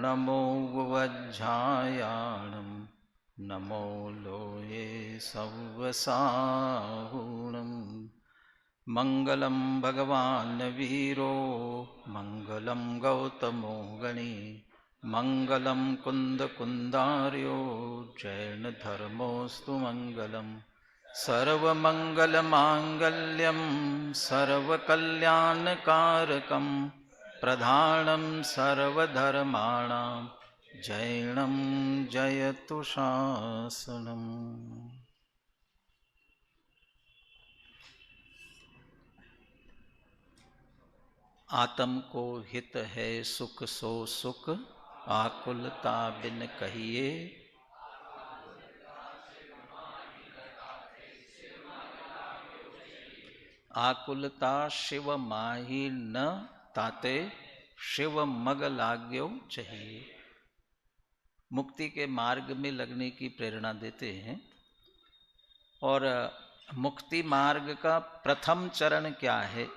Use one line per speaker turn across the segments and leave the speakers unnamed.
नमो वज्झायाणं नमो लोये सव्वसाहुणं। मङ्गलं भगवान् वीरो मङ्गलं गौतमो गणी मङ्गलं कुन्दकुन्दार्यो जैनधर्मोऽस्तु मङ्गलम्। सर्वमङ्गलमाङ्गल्यं सर्वकल्याणकारकं प्रधानं सर्वधर्माणां जैनं जयतु शासनम्। आत्म को हित है सुख सो सुख, आकुलता बिन कहिए। आकुलता शिव माही न ताते, शिव मग लाग्यो चाहिए। मुक्ति के मार्ग में लगने की प्रेरणा देते हैं। और मुक्ति मार्ग का प्रथम चरण क्या है?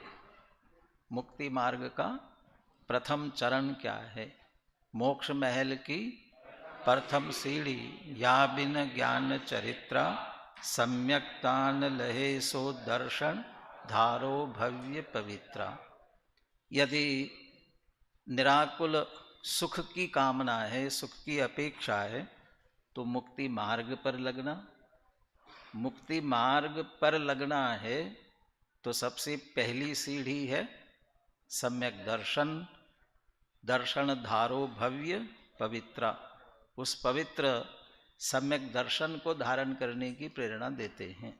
मुक्ति मार्ग का प्रथम चरण क्या है? मोक्ष महल की प्रथम सीढ़ी, या बिन ज्ञान चरित्रा, सम्यक तान लहे सो दर्शन, धारो भव्य पवित्रा। यदि निराकुल सुख की कामना है, सुख की अपेक्षा है, तो मुक्ति मार्ग पर लगना। मुक्ति मार्ग पर लगना है तो सबसे पहली सीढ़ी है सम्यक दर्शन। दर्शन धारो भव्य पवित्रा। उस पवित्र सम्यक दर्शन को धारण करने की प्रेरणा देते हैं।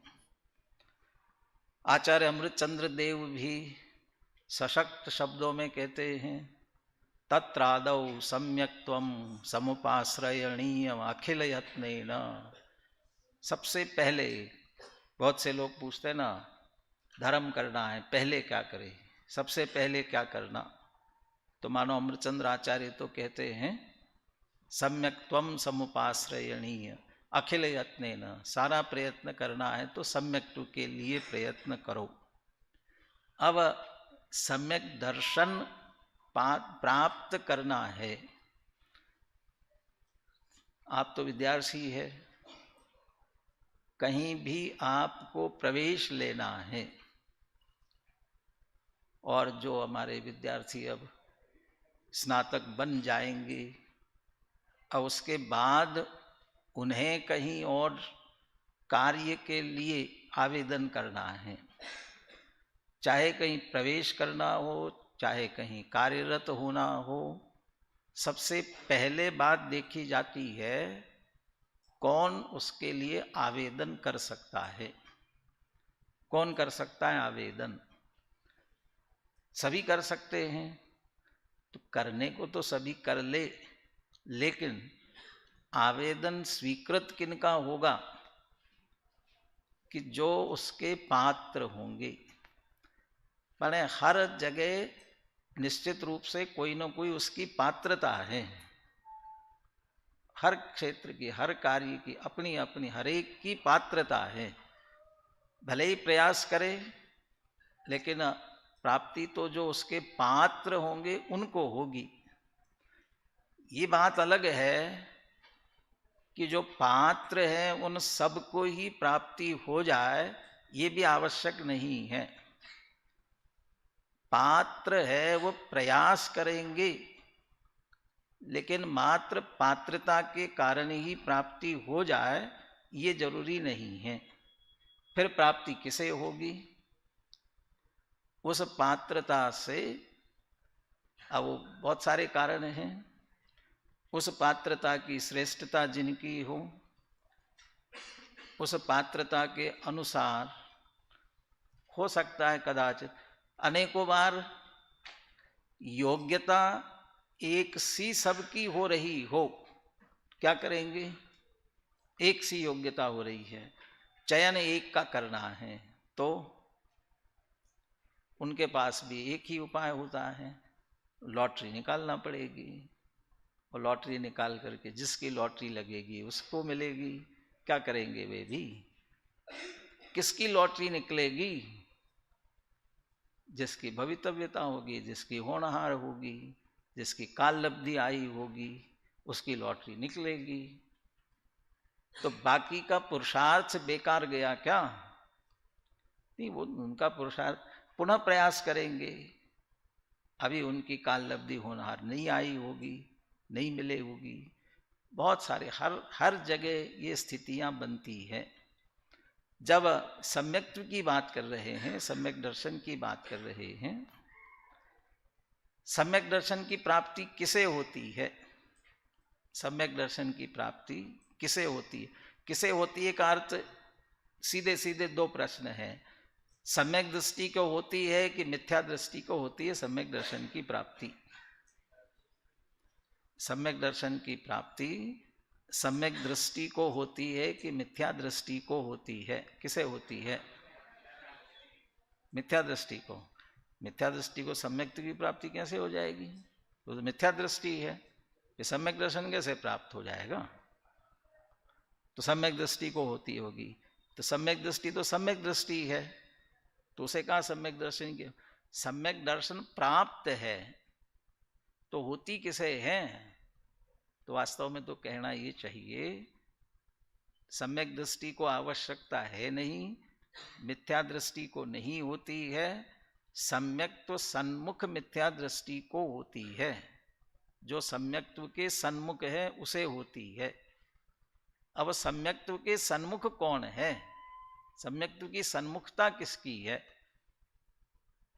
आचार्य अमृतचंद्र देव भी सशक्त शब्दों में कहते हैं, तत्रादौ सम्यक्त्वं समुपाश्रयणीय अखिल यत्नेन। सबसे पहले, बहुत से लोग पूछते ना, धर्म करना है पहले क्या करें, सबसे पहले क्या करना? तो मानो अमृतचंद्र आचार्य तो कहते हैं, सम्यक्त्वं समुपाश्रयणीय अखिल यत्नेन। सारा प्रयत्न करना है तो सम्यक्त्व के लिए प्रयत्न करो। अब सम्यक दर्शन प्राप्त करना है। आप तो विद्यार्थी है, कहीं भी आपको प्रवेश लेना है, और जो हमारे विद्यार्थी अब स्नातक बन जाएंगे, और उसके बाद उन्हें कहीं और कार्य के लिए आवेदन करना है, चाहे कहीं प्रवेश करना हो, चाहे कहीं कार्यरत होना हो, सबसे पहले बात देखी जाती है कौन उसके लिए आवेदन कर सकता है। कौन कर सकता है आवेदन? सभी कर सकते हैं, तो करने को तो सभी कर ले, लेकिन आवेदन स्वीकृत किनका होगा? कि जो उसके पात्र होंगे। पर हर जगह निश्चित रूप से कोई ना कोई उसकी पात्रता है। हर क्षेत्र की, हर कार्य की अपनी अपनी हर एक की पात्रता है। भले ही प्रयास करे, लेकिन प्राप्ति तो जो उसके पात्र होंगे उनको होगी। ये बात अलग है कि जो पात्र है उन सबको ही प्राप्ति हो जाए, ये भी आवश्यक नहीं है। पात्र है वो प्रयास करेंगे, लेकिन मात्र पात्रता के कारण ही प्राप्ति हो जाए ये जरूरी नहीं है। फिर प्राप्ति किसे होगी? उस पात्रता से, अब वो बहुत सारे कारण हैं। उस पात्रता की श्रेष्ठता जिनकी हो, उस पात्रता के अनुसार हो सकता है कदाचित अनेकों बार योग्यता एक सी सबकी हो रही हो, क्या करेंगे? एक सी योग्यता हो रही है, चयन एक का करना है, तो उनके पास भी एक ही उपाय होता है, लॉटरी निकालना पड़ेगी। और लॉटरी निकाल करके जिसकी लॉटरी लगेगी उसको मिलेगी। क्या करेंगे वे भी? किसकी लॉटरी निकलेगी? जिसकी भवितव्यता होगी, जिसकी होनहार होगी, जिसकी काल लब्धि आई होगी उसकी लॉटरी निकलेगी। तो बाकी का पुरुषार्थ बेकार गया क्या? नहीं, वो उनका पुरुषार्थ पुनः प्रयास करेंगे। अभी उनकी काल लब्धि होनहार नहीं आई होगी, नहीं मिले होगी। बहुत सारे हर जगह ये स्थितियां बनती हैं। जब सम्यक्त्व की बात कर रहे हैं, सम्यक दर्शन की बात कर रहे हैं, सम्यक दर्शन की प्राप्ति किसे होती है? सम्यक दर्शन की प्राप्ति किसे होती है? किसे होती है का अर्थ सीधे सीधे दो प्रश्न है। सम्यक दृष्टि को होती है कि मिथ्या दृष्टि को होती है सम्यक दर्शन की प्राप्ति? सम्यक दर्शन की प्राप्ति सम्यक दृष्टि को होती है कि मिथ्या दृष्टि को होती है? किसे होती है? मिथ्या दृष्टि को। मिथ्या दृष्टि को सम्यक की प्राप्ति कैसे हो जाएगी? तो मिथ्या दृष्टि है, ये सम्यक दर्शन कैसे प्राप्त हो जाएगा? तो सम्यक दृष्टि को होती होगी। तो सम्यक दृष्टि तो सम्यक दृष्टि है, तो उसे कहा सम्यक दर्शन की। सम्यक दर्शन प्राप्त है तो होती किसे है? तो वास्तव में तो कहना ये चाहिए सम्यक दृष्टि को आवश्यकता है नहीं, मिथ्या दृष्टि को नहीं होती है, सम्यक तो सन्मुख मिथ्या दृष्टि को होती है। जो सम्यक्त्व के सन्मुख है उसे होती है। अब सम्यक्त्व के सन्मुख कौन है? सम्यक्त्व की सन्मुखता किसकी है?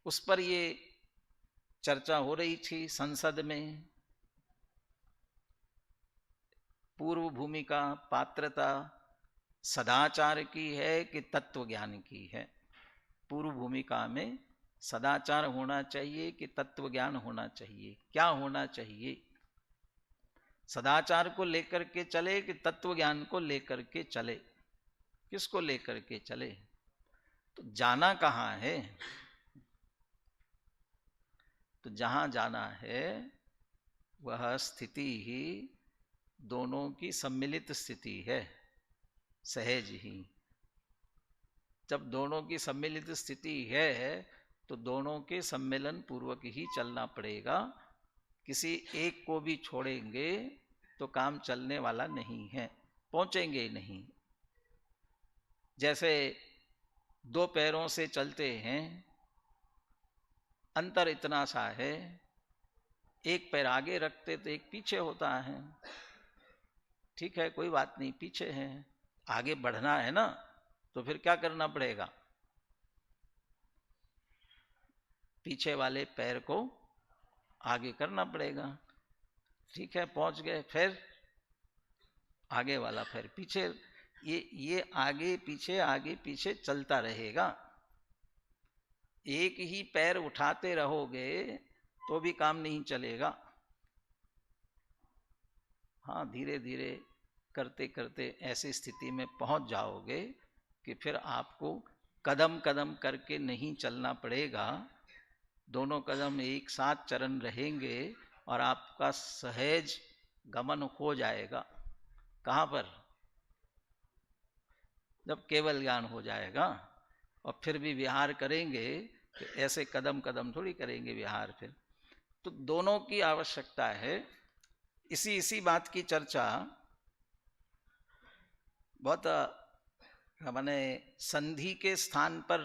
उस पर ये चर्चा हो रही थी संसद में। पूर्व भूमिका पात्रता सदाचार की है कि तत्व ज्ञान की है? पूर्व भूमिका में सदाचार होना चाहिए कि तत्व ज्ञान होना चाहिए? क्या होना चाहिए? सदाचार को लेकर के चले कि तत्व ज्ञान को लेकर के चले? किसको लेकर के चले? तो जाना कहाँ है? तो जहां जाना है वह स्थिति ही दोनों की सम्मिलित स्थिति है, सहज ही। जब दोनों की सम्मिलित स्थिति है तो दोनों के सम्मेलन पूर्वक ही चलना पड़ेगा। किसी एक को भी छोड़ेंगे तो काम चलने वाला नहीं है, पहुंचेंगे ही नहीं। जैसे दो पैरों से चलते हैं, अंतर इतना सा है, एक पैर आगे रखते तो एक पीछे होता है। ठीक है, कोई बात नहीं, पीछे है, आगे बढ़ना है ना, तो फिर क्या करना पड़ेगा? पीछे वाले पैर को आगे करना पड़ेगा। ठीक है, पहुंच गए, फिर आगे वाला पैर पीछे। ये आगे पीछे चलता रहेगा। एक ही पैर उठाते रहोगे तो भी काम नहीं चलेगा। हाँ, धीरे धीरे करते करते ऐसी स्थिति में पहुंच जाओगे कि फिर आपको कदम कदम करके नहीं चलना पड़ेगा। दोनों कदम एक साथ चरण रहेंगे और आपका सहज गमन हो जाएगा। कहाँ पर? जब केवल ज्ञान हो जाएगा। और फिर भी विहार करेंगे तो ऐसे कदम कदम थोड़ी करेंगे विहार। फिर तो दोनों की आवश्यकता है। इसी बात की चर्चा बहुत मैंने संधि के स्थान पर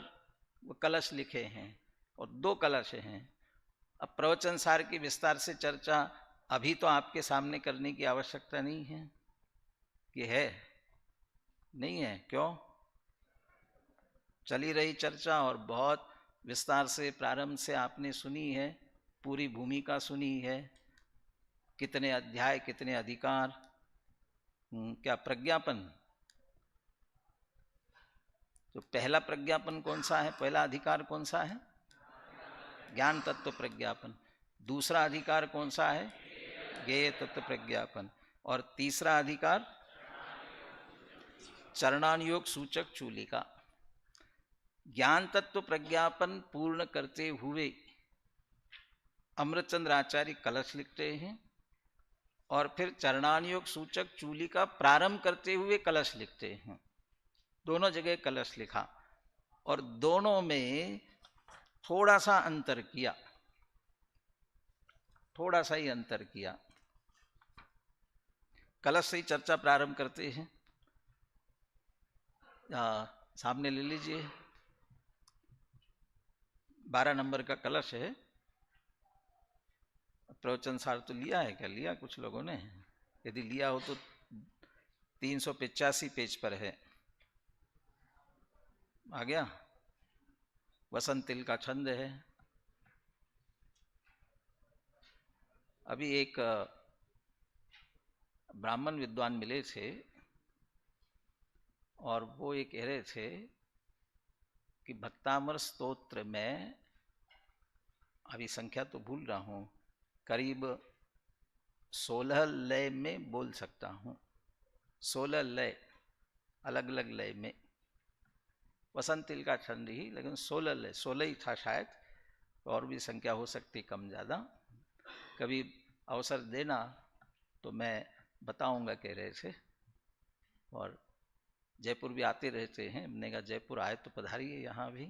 वो कलश लिखे हैं और दो कलश हैं। अब प्रवचन सार की विस्तार से चर्चा अभी तो आपके सामने करने की आवश्यकता नहीं है। कि है? नहीं है। क्यों? चली रही चर्चा और बहुत विस्तार से प्रारंभ से आपने सुनी है, पूरी भूमिका सुनी है। कितने अध्याय, कितने अधिकार, क्या प्रज्ञापन? तो पहला प्रज्ञापन कौन सा है? पहला अधिकार कौन सा है? ज्ञान तत्व प्रज्ञापन। दूसरा अधिकार कौन सा है? ज्ञेय तत्व प्रज्ञापन। और तीसरा अधिकार चरणानुयोग सूचक चूलिका। ज्ञान तत्व प्रज्ञापन पूर्ण करते हुए अमृतचंद्र आचार्य कलश लिखते हैं और फिर चरणानुयोग सूचक चूलिका प्रारंभ करते हुए कलश लिखते हैं। दोनों जगह कलश लिखा और दोनों में थोड़ा सा अंतर किया। थोड़ा सा ही अंतर किया। कलश से ही चर्चा प्रारंभ करते हैं। सामने ले लीजिए, 12 नंबर का कलश है। प्रवचन सार तो लिया है क्या? लिया कुछ लोगों ने? यदि लिया हो तो 385 पेज पर है। आ गया? वसंत तिल का छंद है। अभी एक ब्राह्मण विद्वान मिले थे और वो ये कह रहे थे कि भक्तामर स्तोत्र में, अभी संख्या तो भूल रहा हूँ, करीब 16 लय में बोल सकता हूँ। 16 लय, अलग अलग लय में। वसंत तिल का छंद ही, लेकिन 16 लय, 16 ही था शायद, और भी संख्या हो सकती कम ज़्यादा। कभी अवसर देना तो मैं बताऊंगा, कह रहे थे। और जयपुर भी आते रहते हैं। हमने कहा जयपुर आए तो पधारिए यहाँ भी।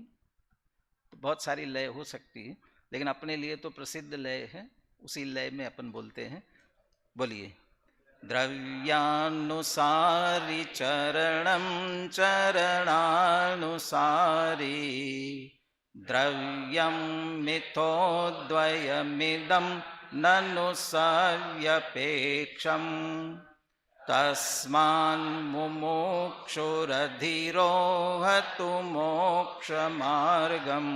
तो बहुत सारी लय हो सकती है, लेकिन अपने लिए तो प्रसिद्ध लय है, उसी लय में अपन बोलते हैं। बोलिए। द्रव्यानुसारी चरणम चरणानुसारी, द्रव्यम मिथोद्वयमिदं ननु सव्यपेक्षम्, तस्मान्मुमुक्षुरधिरोहतु मोक्षमार्गम्,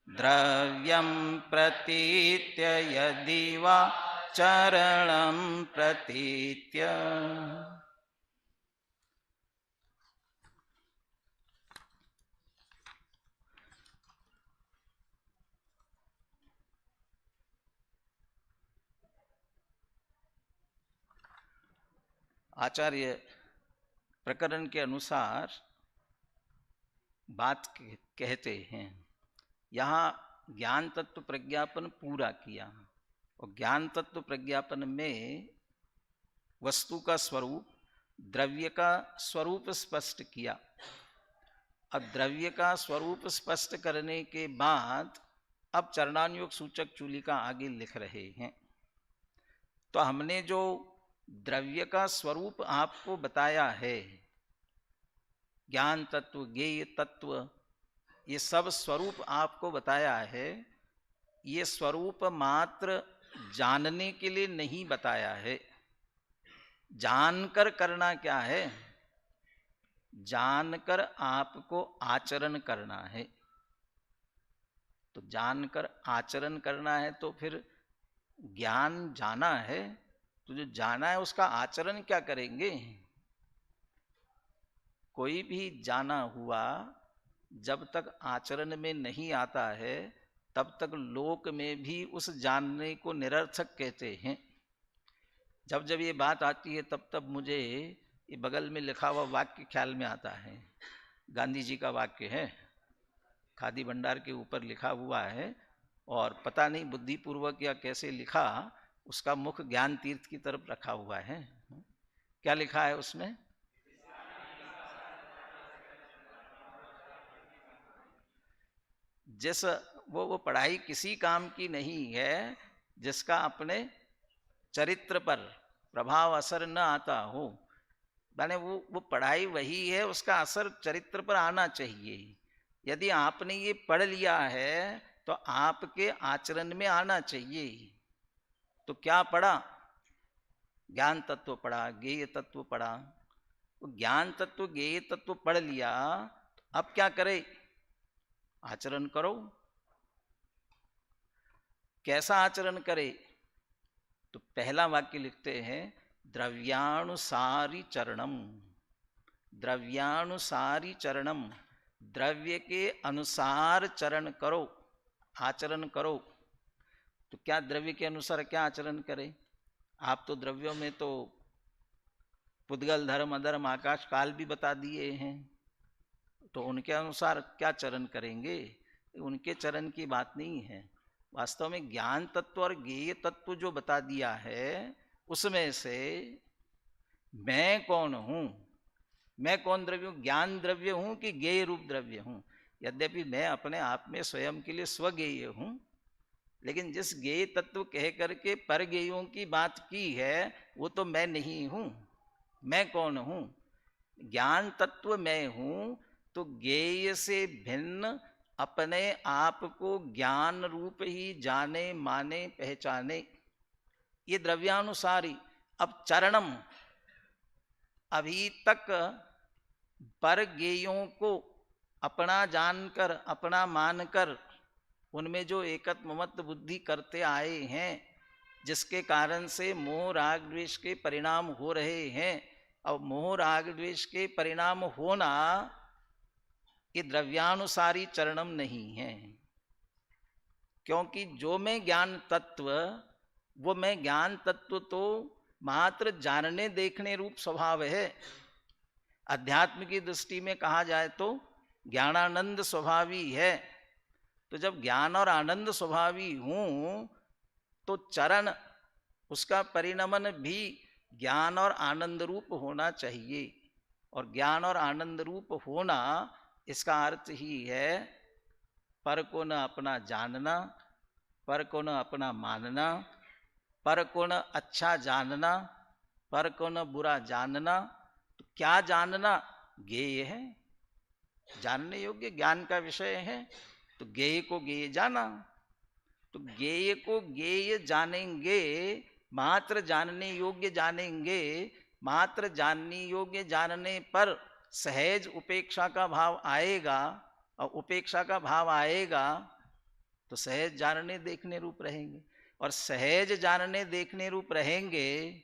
द्रव्यं प्रतीत्य यदि वा चरणं प्रतीत्य। आचार्य प्रकरण के अनुसार बात कहते हैं। यहाँ ज्ञान तत्व प्रज्ञापन पूरा किया, और ज्ञान तत्व प्रज्ञापन में वस्तु का स्वरूप, द्रव्य का स्वरूप स्पष्ट किया। अब द्रव्य का स्वरूप स्पष्ट करने के बाद अब चरणानुयोग सूचक चूलिका आगे लिख रहे हैं। तो हमने जो द्रव्य का स्वरूप आपको बताया है, ज्ञान तत्व, ज्ञेय तत्व, ये सब स्वरूप आपको बताया है। ये स्वरूप मात्र जानने के लिए नहीं बताया है। जानकर करना क्या है? जानकर आपको आचरण करना है। तो जानकर आचरण करना है, तो फिर ज्ञान जाना है, तो जो जाना है उसका आचरण क्या करेंगे? कोई भी जाना हुआ जब तक आचरण में नहीं आता है, तब तक लोक में भी उस जानने को निरर्थक कहते हैं। जब जब ये बात आती है तब तब मुझे ये बगल में लिखा हुआ वाक्य ख्याल में आता है। गांधी जी का वाक्य है, खादी भंडार के ऊपर लिखा हुआ है, और पता नहीं बुद्धिपूर्वक या कैसे लिखा, उसका मुख ज्ञान तीर्थ की तरफ रखा हुआ है। क्या लिखा है उसमें? जिस वो पढ़ाई किसी काम की नहीं है जिसका अपने चरित्र पर प्रभाव असर न आता हो। माने वो पढ़ाई वही है, उसका असर चरित्र पर आना चाहिए। यदि आपने ये पढ़ लिया है तो आपके आचरण में आना चाहिए। तो क्या पढ़ा? ज्ञान तत्व पढ़ा, ज्ञेय तत्व पढ़ा। तो ज्ञान तत्व, ज्ञेय तत्व पढ़ लिया, तो अब क्या करे? आचरण करो। कैसा आचरण करे? तो पहला वाक्य लिखते हैं, द्रव्यानुसारी चरणम। द्रव्यानुसारी चरणम, द्रव्य के अनुसार चरण करो, आचरण करो। तो क्या द्रव्य के अनुसार क्या आचरण करें? आप तो द्रव्यों में तो पुद्गल, धर्म, अधर्म, आकाश, काल भी बता दिए हैं। तो उनके अनुसार क्या चरण करेंगे? उनके चरण की बात नहीं है। वास्तव में ज्ञान तत्व और ज्ञेय तत्व जो बता दिया है, उसमें से मैं कौन हूं? मैं कौन द्रव्य हूं? ज्ञान द्रव्य हूं कि ज्ञेय रूप द्रव्य हूं? यद्यपि मैं अपने आप में स्वयं के लिए स्वज्ञेय हूं, लेकिन जिस ज्ञेय तत्व कह करके पर ज्ञेयों की बात की है वो तो मैं नहीं हूं। मैं कौन हूं? ज्ञान तत्व मैं हूं। तो ज्ञेय से भिन्न अपने आप को ज्ञान रूप ही जाने माने पहचाने, ये द्रव्यानुसारी। अब चरणम, अभी तक पर ज्ञेयों को अपना जानकर अपना मानकर उनमें जो एकत्व ममत्व बुद्धि करते आए हैं, जिसके कारण से मोह राग द्वेष के परिणाम हो रहे हैं। अब मोह राग द्वेष के परिणाम होना ये द्रव्यानुसारी चरणम नहीं है, क्योंकि जो मैं ज्ञान तत्व, वो मैं ज्ञान तत्व तो मात्र जानने देखने रूप स्वभाव है। अध्यात्म की दृष्टि में कहा जाए तो ज्ञानानंद स्वभावी है। तो जब ज्ञान और आनंद स्वभावी हूं तो चरण, उसका परिणमन भी ज्ञान और आनंद रूप होना चाहिए। और ज्ञान और आनंद रूप होना, इसका अर्थ ही है पर को न अपना जानना, पर को न अपना मानना, पर को न अच्छा जानना, पर को न बुरा जानना। तो क्या जानना? ज्ञेय है, जानने योग्य ज्ञान का विषय है। तो ज्ञेय को ज्ञेय जाना। तो ज्ञेय को ज्ञेय जानेंगे, मात्र जानने योग्य जानेंगे। मात्र जानने योग्य जानने पर सहज उपेक्षा का भाव आएगा, और उपेक्षा का भाव आएगा तो सहज जानने देखने रूप रहेंगे। और सहज जानने देखने रूप रहेंगे,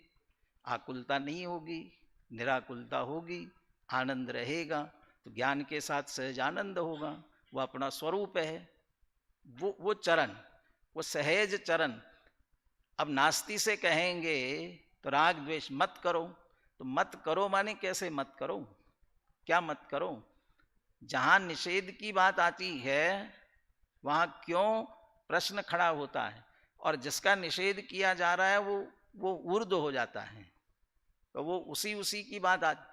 आकुलता नहीं होगी, निराकुलता होगी, आनंद रहेगा। तो ज्ञान के साथ सहज आनंद होगा, वो अपना स्वरूप है। वो चरण, वो सहज चरण। अब नास्ती से कहेंगे तो राग द्वेष मत करो। तो मत करो माने कैसे मत करो? क्या मत करो? जहां निषेध की बात आती है वहां क्यों प्रश्न खड़ा होता है, और जिसका निषेध किया जा रहा है वो ऊर्ध्व हो जाता है। तो वो उसी की बात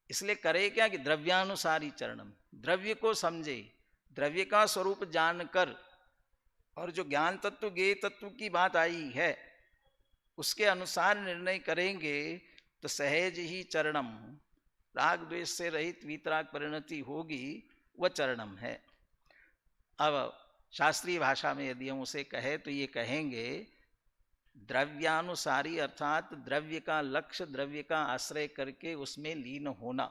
इसलिए करे क्या कि द्रव्यानुसारी चरणम, द्रव्य को समझे, द्रव्य का स्वरूप जानकर, और जो ज्ञान तत्व ज्ञेय तत्व की बात आई है उसके अनुसार निर्णय करेंगे तो सहज ही चरणम, राग द्वेष से रहित वीतराग परिणति होगी, वह चरणम है। अब शास्त्रीय भाषा में यदि हम उसे कहे तो ये कहेंगे द्रव्यानुसारी, अर्थात द्रव्य का लक्ष्य, द्रव्य का आश्रय करके उसमें लीन होना।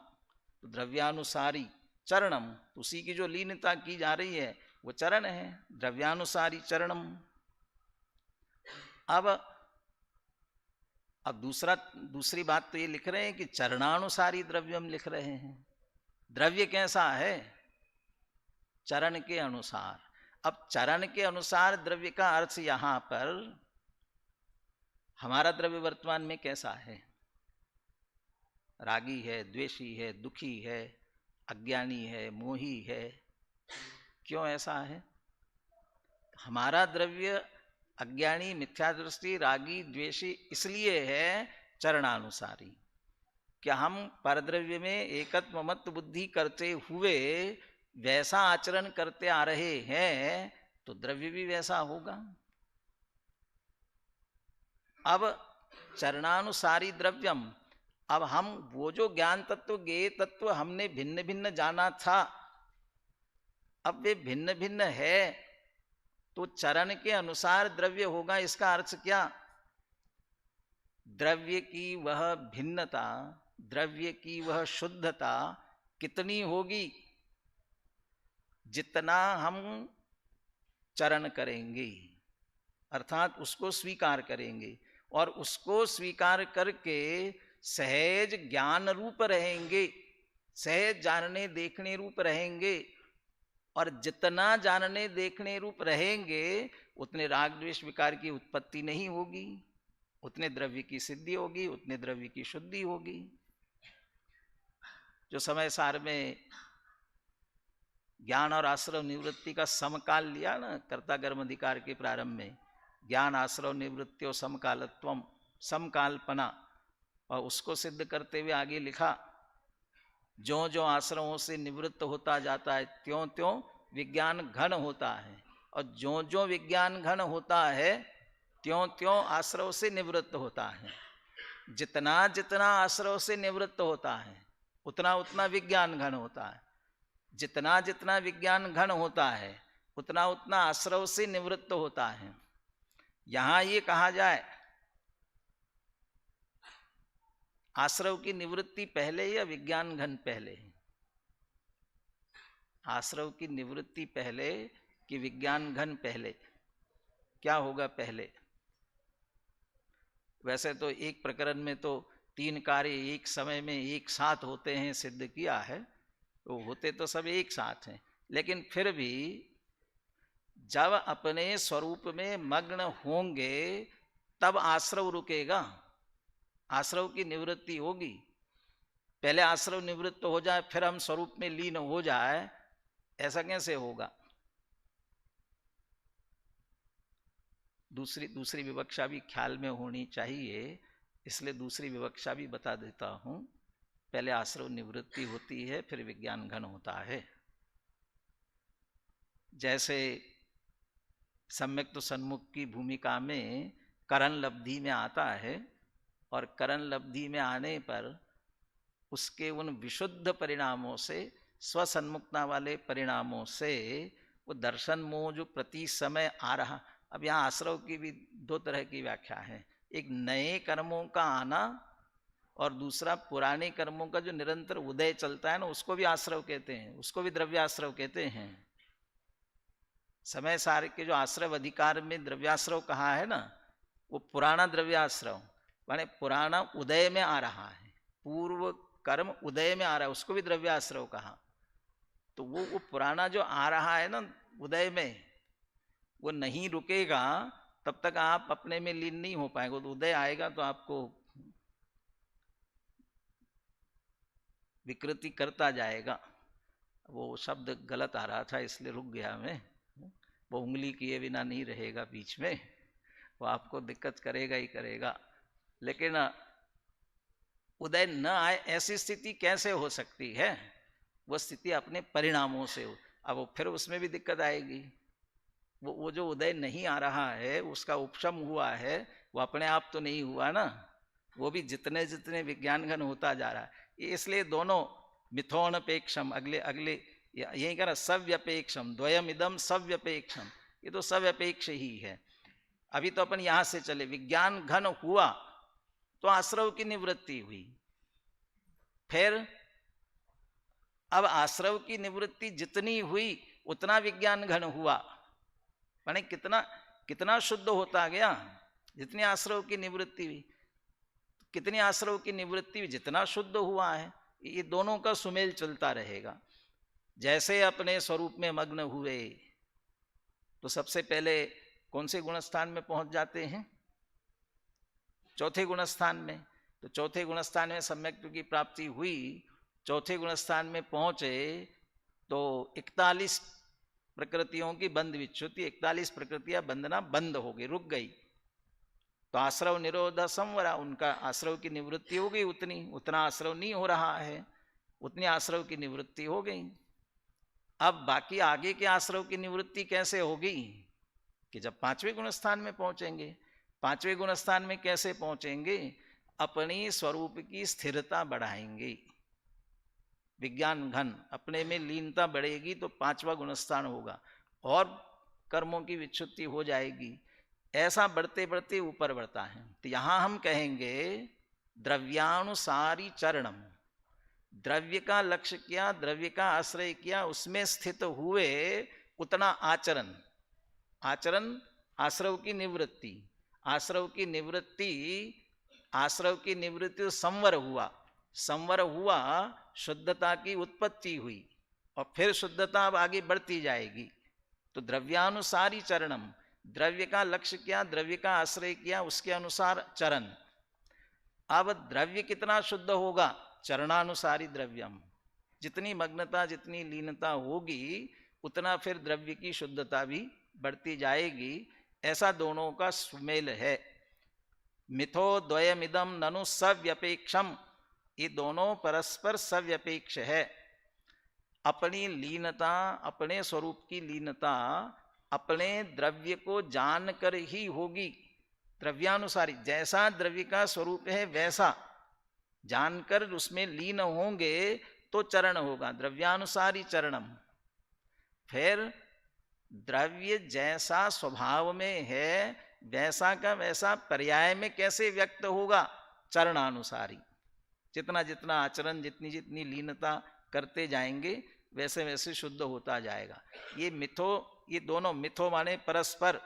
तो द्रव्यानुसारी चरणम, उसी की जो लीनता की जा रही है वो चरण है, द्रव्यानुसारी चरणम। अब दूसरी बात तो ये लिख रहे हैं कि चरणानुसारी द्रव्यम लिख रहे हैं। द्रव्य कैसा है? चरण के अनुसार। अब चरण के अनुसार द्रव्य का अर्थ यहां पर, हमारा द्रव्य वर्तमान में कैसा है? रागी है, द्वेषी है, दुखी है, अज्ञानी है, मोही है। क्यों ऐसा है? हमारा द्रव्य अज्ञानी, मिथ्या दृष्टि, रागी, द्वेषी इसलिए है चरणानुसारी। क्या हम परद्रव्य में एकत्व ममत्व बुद्धि करते हुए वैसा आचरण करते आ रहे हैं तो द्रव्य भी वैसा होगा। अब चरणानुसारी द्रव्यम, अब हम वो जो ज्ञान तत्व ज्ञेय तत्व हमने भिन्न भिन्न जाना था, अब वे भिन्न भिन्न है तो चरण के अनुसार द्रव्य होगा। इसका अर्थ क्या? द्रव्य की वह भिन्नता, द्रव्य की वह शुद्धता कितनी होगी? जितना हम चरण करेंगे, अर्थात उसको स्वीकार करेंगे, और उसको स्वीकार करके सहज ज्ञान रूप रहेंगे, सहज जानने देखने रूप रहेंगे। और जितना जानने देखने रूप रहेंगे उतने राग द्वेष विकार की उत्पत्ति नहीं होगी, उतने द्रव्य की सिद्धि होगी, उतने द्रव्य की शुद्धि होगी। जो समय सार में ज्ञान और आश्रव निवृत्ति का समकाल लिया ना, कर्ता कर्म अधिकार के प्रारंभ में, ज्ञान आश्रव निवृत्ति और समकालत्वम, समकाल्पना, और उसको सिद्ध करते हुए आगे लिखा जो जो आश्रमों से निवृत्त होता जाता है त्यों त्यों विज्ञान घन होता है। और ज्यों ज्यों विज्ञान घन होता है त्यों त्यों आश्रव से निवृत्त होता है। जितना जितना आश्रव से निवृत्त होता है उतना उतना विज्ञान घन होता है। जितना जितना विज्ञान घन होता है उतना उतना आश्रव से निवृत्त होता है। यहां ये कहा जाए आश्रव की निवृत्ति पहले या विज्ञान घन पहले? आश्रव की निवृत्ति पहले कि विज्ञान घन पहले? क्या होगा पहले? वैसे तो एक प्रकरण में तो 3 कार्य एक समय में एक साथ होते हैं, सिद्ध किया है, तो होते तो सब एक साथ हैं, लेकिन फिर भी जब अपने स्वरूप में मग्न होंगे तब आश्रव रुकेगा, आश्रव की निवृत्ति होगी। पहले आश्रव निवृत्त हो जाए फिर हम स्वरूप में लीन हो जाए, ऐसा कैसे होगा? दूसरी विवक्षा भी ख्याल में होनी चाहिए, इसलिए दूसरी विवक्षा भी बता देता हूं। पहले आश्रव निवृत्ति होती है फिर विज्ञान घन होता है। जैसे सम्यक तो सन्मुख की भूमिका में करण लब्धि में आता है, और करण लब्धि में आने पर उसके उन विशुद्ध परिणामों से, स्वसन्मुखता वाले परिणामों से वो दर्शन मोह जो प्रति समय आ रहा। अब यहाँ आश्रव की भी 2 तरह की व्याख्या है, एक नए कर्मों का आना और दूसरा पुराने कर्मों का जो निरंतर उदय चलता है ना, उसको भी आश्रव कहते हैं, उसको भी द्रव्याश्रव कहते हैं। समय सार के जो आश्रव अधिकार में द्रव्याश्रव कहा है ना, वो पुराना द्रव्याश्रव माने पुराना उदय में आ रहा है, पूर्व कर्म उदय में आ रहा है, उसको भी द्रव्याश्रव कहा। तो वो पुराना जो आ रहा है ना उदय में, वो नहीं रुकेगा तब तक आप अपने में लीन नहीं हो पाएंगे। तो उदय आएगा तो आपको विकृति करता जाएगा। वो शब्द गलत आ रहा था इसलिए रुक गया मैं। वो उंगली किए बिना नहीं रहेगा बीच में, वो आपको दिक्कत करेगा ही करेगा। लेकिन उदय न आए ऐसी स्थिति कैसे हो सकती है? वो स्थिति अपने परिणामों से हो। अब वो फिर उसमें भी दिक्कत आएगी। वो जो उदय नहीं आ रहा है उसका उपशम हुआ है, वो अपने आप तो नहीं हुआ ना, वो भी जितने जितने विज्ञान घन होता जा रहा है। इसलिए दोनों मिथोनपेक्षम, अगले अगले यही कह रहा सव्यपेक्षम, द्वयम इदम सव्यपेक्षम, ये तो सव्यपेक्ष ही है। अभी तो अपन यहां से चले, विज्ञान घन हुआ तो आश्रव की निवृत्ति हुई, फिर अब आश्रव की निवृत्ति जितनी हुई उतना विज्ञान घन हुआ, माने कितना कितना शुद्ध होता गया जितनी आश्रव की निवृत्ति हुई। कितनी आश्रव की निवृत्ति हुई जितना शुद्ध हुआ है। ये दोनों का सुमेल चलता रहेगा। जैसे अपने स्वरूप में मग्न हुए तो सबसे पहले कौन से गुणस्थान में पहुंच जाते हैं? चौथे गुणस्थान में। तो चौथे गुणस्थान में सम्यक्त्व की प्राप्ति हुई, चौथे गुणस्थान में पहुंचे तो 41 प्रकृतियों की बंध विच्युति, 41 प्रकृतियां बंधना बंद हो गई, रुक गई। तो आश्रव निरोध संवरा, उनका आश्रव की निवृत्ति हो गई, उतना आश्रव नहीं हो रहा है, उतनी आश्रव की निवृत्ति हो गई। अब बाकी आगे के आश्रव की निवृत्ति कैसे होगी? कि जब 5वें गुणस्थान में पहुंचेंगे। 5वें गुणस्थान में कैसे पहुंचेंगे? अपनी स्वरूप की स्थिरता बढ़ाएंगे, विज्ञान घन, अपने में लीनता बढ़ेगी तो 5वां गुणस्थान होगा और कर्मों की विच्छुत्ति हो जाएगी। ऐसा बढ़ते बढ़ते ऊपर बढ़ता है। तो यहां हम कहेंगे द्रव्यानुसारी चरणम, द्रव्य का लक्ष्य किया, द्रव्य का आश्रय किया, उसमें स्थित हुए उतना आचरण, आचरण आश्रव की निवृत्ति, आश्रव की निवृत्ति, आश्रव की निवृत्ति संवर हुआ, संवर हुआ शुद्धता की उत्पत्ति हुई और फिर शुद्धता अब आगे बढ़ती जाएगी। तो द्रव्यानुसारी चरणम, द्रव्य का लक्ष्य किया, द्रव्य का आश्रय किया, उसके अनुसार चरण। अब द्रव्य कितना शुद्ध होगा? चरणानुसारी द्रव्यम, जितनी मग्नता जितनी लीनता होगी उतना फिर द्रव्य की शुद्धता भी बढ़ती जाएगी। ऐसा दोनों का सुमेल है। मिथो द्वयमिदम ननु सव्यपेक्षम, ये दोनों परस्पर सव्यपेक्ष है। अपनी लीनता, अपने स्वरूप की लीनता अपने द्रव्य को जानकर ही होगी। द्रव्यानुसारी, जैसा द्रव्य का स्वरूप है वैसा जानकर उसमें लीन होंगे तो चरण होगा, द्रव्यानुसारी चरणम। फिर द्रव्य जैसा स्वभाव में है वैसा का वैसा पर्याय में कैसे व्यक्त होगा, चरणानुसारी। जितना जितना आचरण, जितनी जितनी लीनता करते जाएंगे वैसे वैसे शुद्ध होता जाएगा। ये मिथो, ये दोनों मिथो माने परस्पर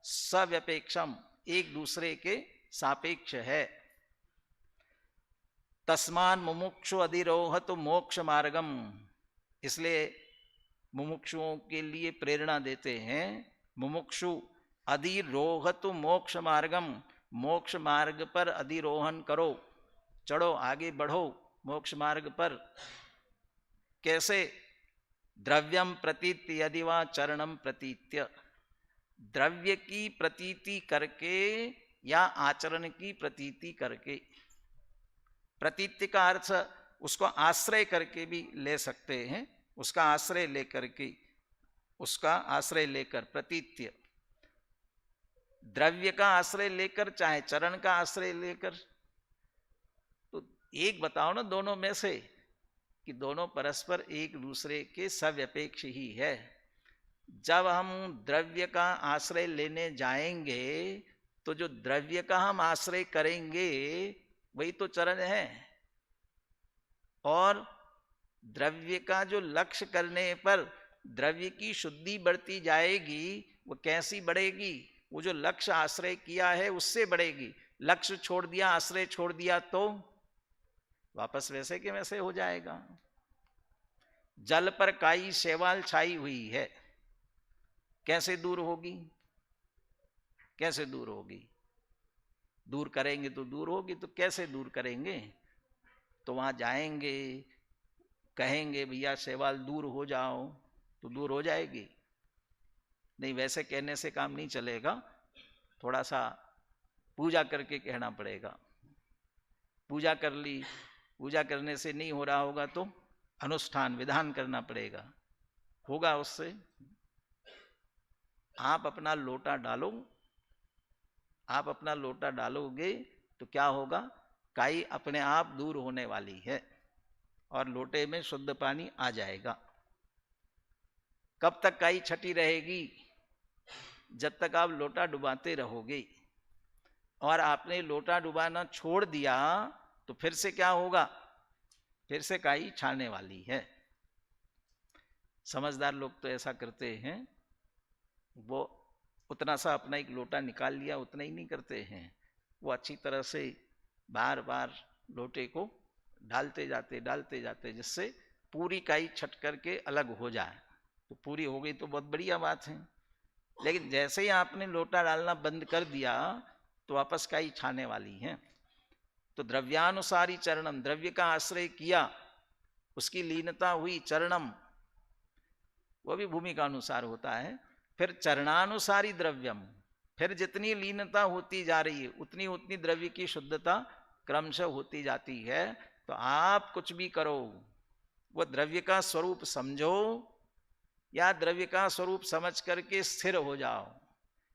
सव्यपेक्षम, एक दूसरे के सापेक्ष है। तस्मान मुमुक्षु अधिरोहत मोक्ष मार्गम, इसलिए मुमुक्षुओं के लिए प्रेरणा देते हैं। मुमुक्षु अधिरोहत मोक्ष मार्गम, मोक्ष मार्ग पर अधिरोहण करो, चढ़ो, आगे बढ़ो मोक्ष मार्ग पर। कैसे? द्रव्यम प्रतीत्य यदि वा चरणम प्रतीत्य, द्रव्य की प्रतीति करके या आचरण की प्रतीति करके। प्रतीति का अर्थ उसको आश्रय करके भी ले सकते हैं, उसका आश्रय लेकर के, उसका आश्रय लेकर प्रतीत्य। द्रव्य का आश्रय लेकर चाहे चरण का आश्रय लेकर। तो एक बताओ ना दोनों में से कि दोनों परस्पर एक दूसरे के सव्यपेक्ष ही है। जब हम द्रव्य का आश्रय लेने जाएंगे तो जो द्रव्य का हम आश्रय करेंगे वही तो चरण है। और द्रव्य का जो लक्ष्य करने पर द्रव्य की शुद्धि बढ़ती जाएगी, वो कैसी बढ़ेगी? वो जो लक्ष्य आश्रय किया है उससे बढ़ेगी। लक्ष्य छोड़ दिया, आश्रय छोड़ दिया तो वापस वैसे के वैसे हो जाएगा। जल पर काई शैवाल छाई हुई है, कैसे दूर होगी? कैसे दूर होगी? दूर करेंगे तो दूर होगी, तो कैसे दूर करेंगे? तो वहां जाएंगे, कहेंगे भैया शैवाल दूर हो जाओ, तो दूर हो जाएगी? नहीं, वैसे कहने से काम नहीं चलेगा, थोड़ा सा पूजा करके कहना पड़ेगा। पूजा कर ली, पूजा करने से नहीं हो रहा होगा तो अनुष्ठान विधान करना पड़ेगा, होगा उससे। आप अपना लोटा डालो, आप अपना लोटा डालोगे तो क्या होगा? काई अपने आप दूर होने वाली है और लोटे में शुद्ध पानी आ जाएगा। कब तक काई छटी रहेगी? जब तक आप लोटा डुबाते रहोगे। और आपने लोटा डुबाना छोड़ दिया तो फिर से क्या होगा? फिर से काई छाने वाली है। समझदार लोग तो ऐसा करते हैं, वो उतना सा अपना एक लोटा निकाल लिया, उतना ही नहीं करते हैं, वो अच्छी तरह से बार बार लोटे को डालते जाते जिससे पूरी काई छट करके अलग हो जाए। तो पूरी हो गई तो बहुत बढ़िया बात है। लेकिन जैसे ही आपने लोटा डालना बंद कर दिया तो वापस काई छाने वाली है। तो द्रव्यानुसारी चरणम, द्रव्य का आश्रय किया, उसकी लीनता हुई, चरणम वो भी भूमि का अनुसार होता है। फिर चरणानुसारी द्रव्यम, फिर जितनी लीनता होती जा रही है उतनी उतनी द्रव्य की शुद्धता क्रमशः होती जाती है। तो आप कुछ भी करो, वो द्रव्य का स्वरूप समझो या द्रव्य का स्वरूप समझ करके स्थिर हो जाओ।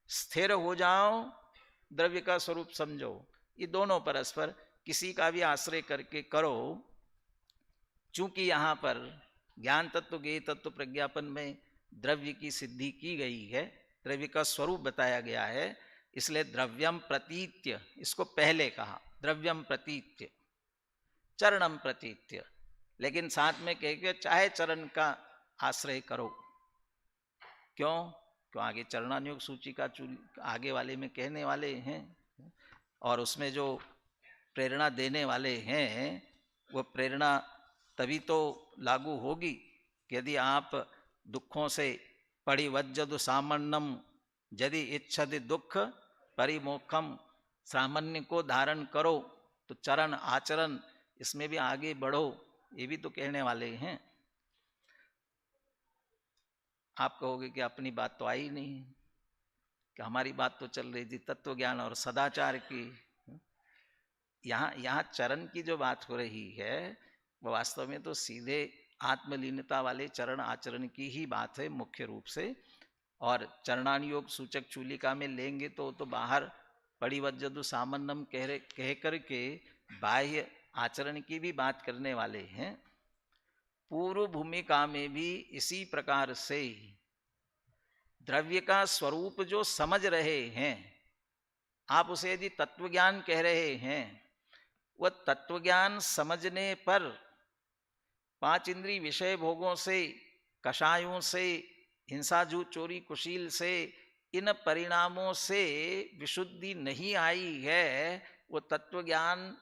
स्थिर हो जाओ, द्रव्य का स्वरूप समझो, ये दोनों परस्पर किसी का भी आश्रय करके करो। चूंकि यहां पर ज्ञान तत्व ज्ञेय तत्व प्रज्ञापन में द्रव्य की सिद्धि की गई है, द्रव्य का स्वरूप बताया गया है, इसलिए द्रव्यम प्रतीत्य इसको पहले कहा, द्रव्यम प्रतीत्य, चरणम प्रतीत्य। लेकिन साथ में कह के चाहे चरण का आश्रय करो। क्यों? क्यों? आगे चरणानुयोग सूची का आगे वाले में कहने वाले हैं, और उसमें जो प्रेरणा देने वाले हैं वो प्रेरणा तभी तो लागू होगी कि यदि आप दुखों से परिवज्जदु सामान्यम यदि इच्छति दुख परिमोक्षम, सामान्य को धारण करो तो चरण आचरण इसमें भी आगे बढ़ो, ये भी तो कहने वाले हैं। आप कहोगे कि अपनी बात तो आई नहीं, कि हमारी बात तो चल रही थी तत्व ज्ञान और सदाचार की। यहाँ चरण की जो बात हो रही है वो वास्तव में तो सीधे आत्मलीनता वाले चरण आचरण की ही बात है मुख्य रूप से। और चरणानुयोग सूचक चूलिका में लेंगे तो बाहर परिवज्जतु सामान्यम कह करके बाह्य आचरण की भी बात करने वाले हैं। पूर्व भूमिका में भी इसी प्रकार से द्रव्य का स्वरूप जो समझ रहे हैं, आप उसे यदि तत्वज्ञान कह रहे हैं, वह तत्वज्ञान समझने पर पांच इंद्रिय विषय भोगों से, कषायों से, हिंसाजू चोरी कुशील से, इन परिणामों से विशुद्धि नहीं आई है। वो तत्वज्ञान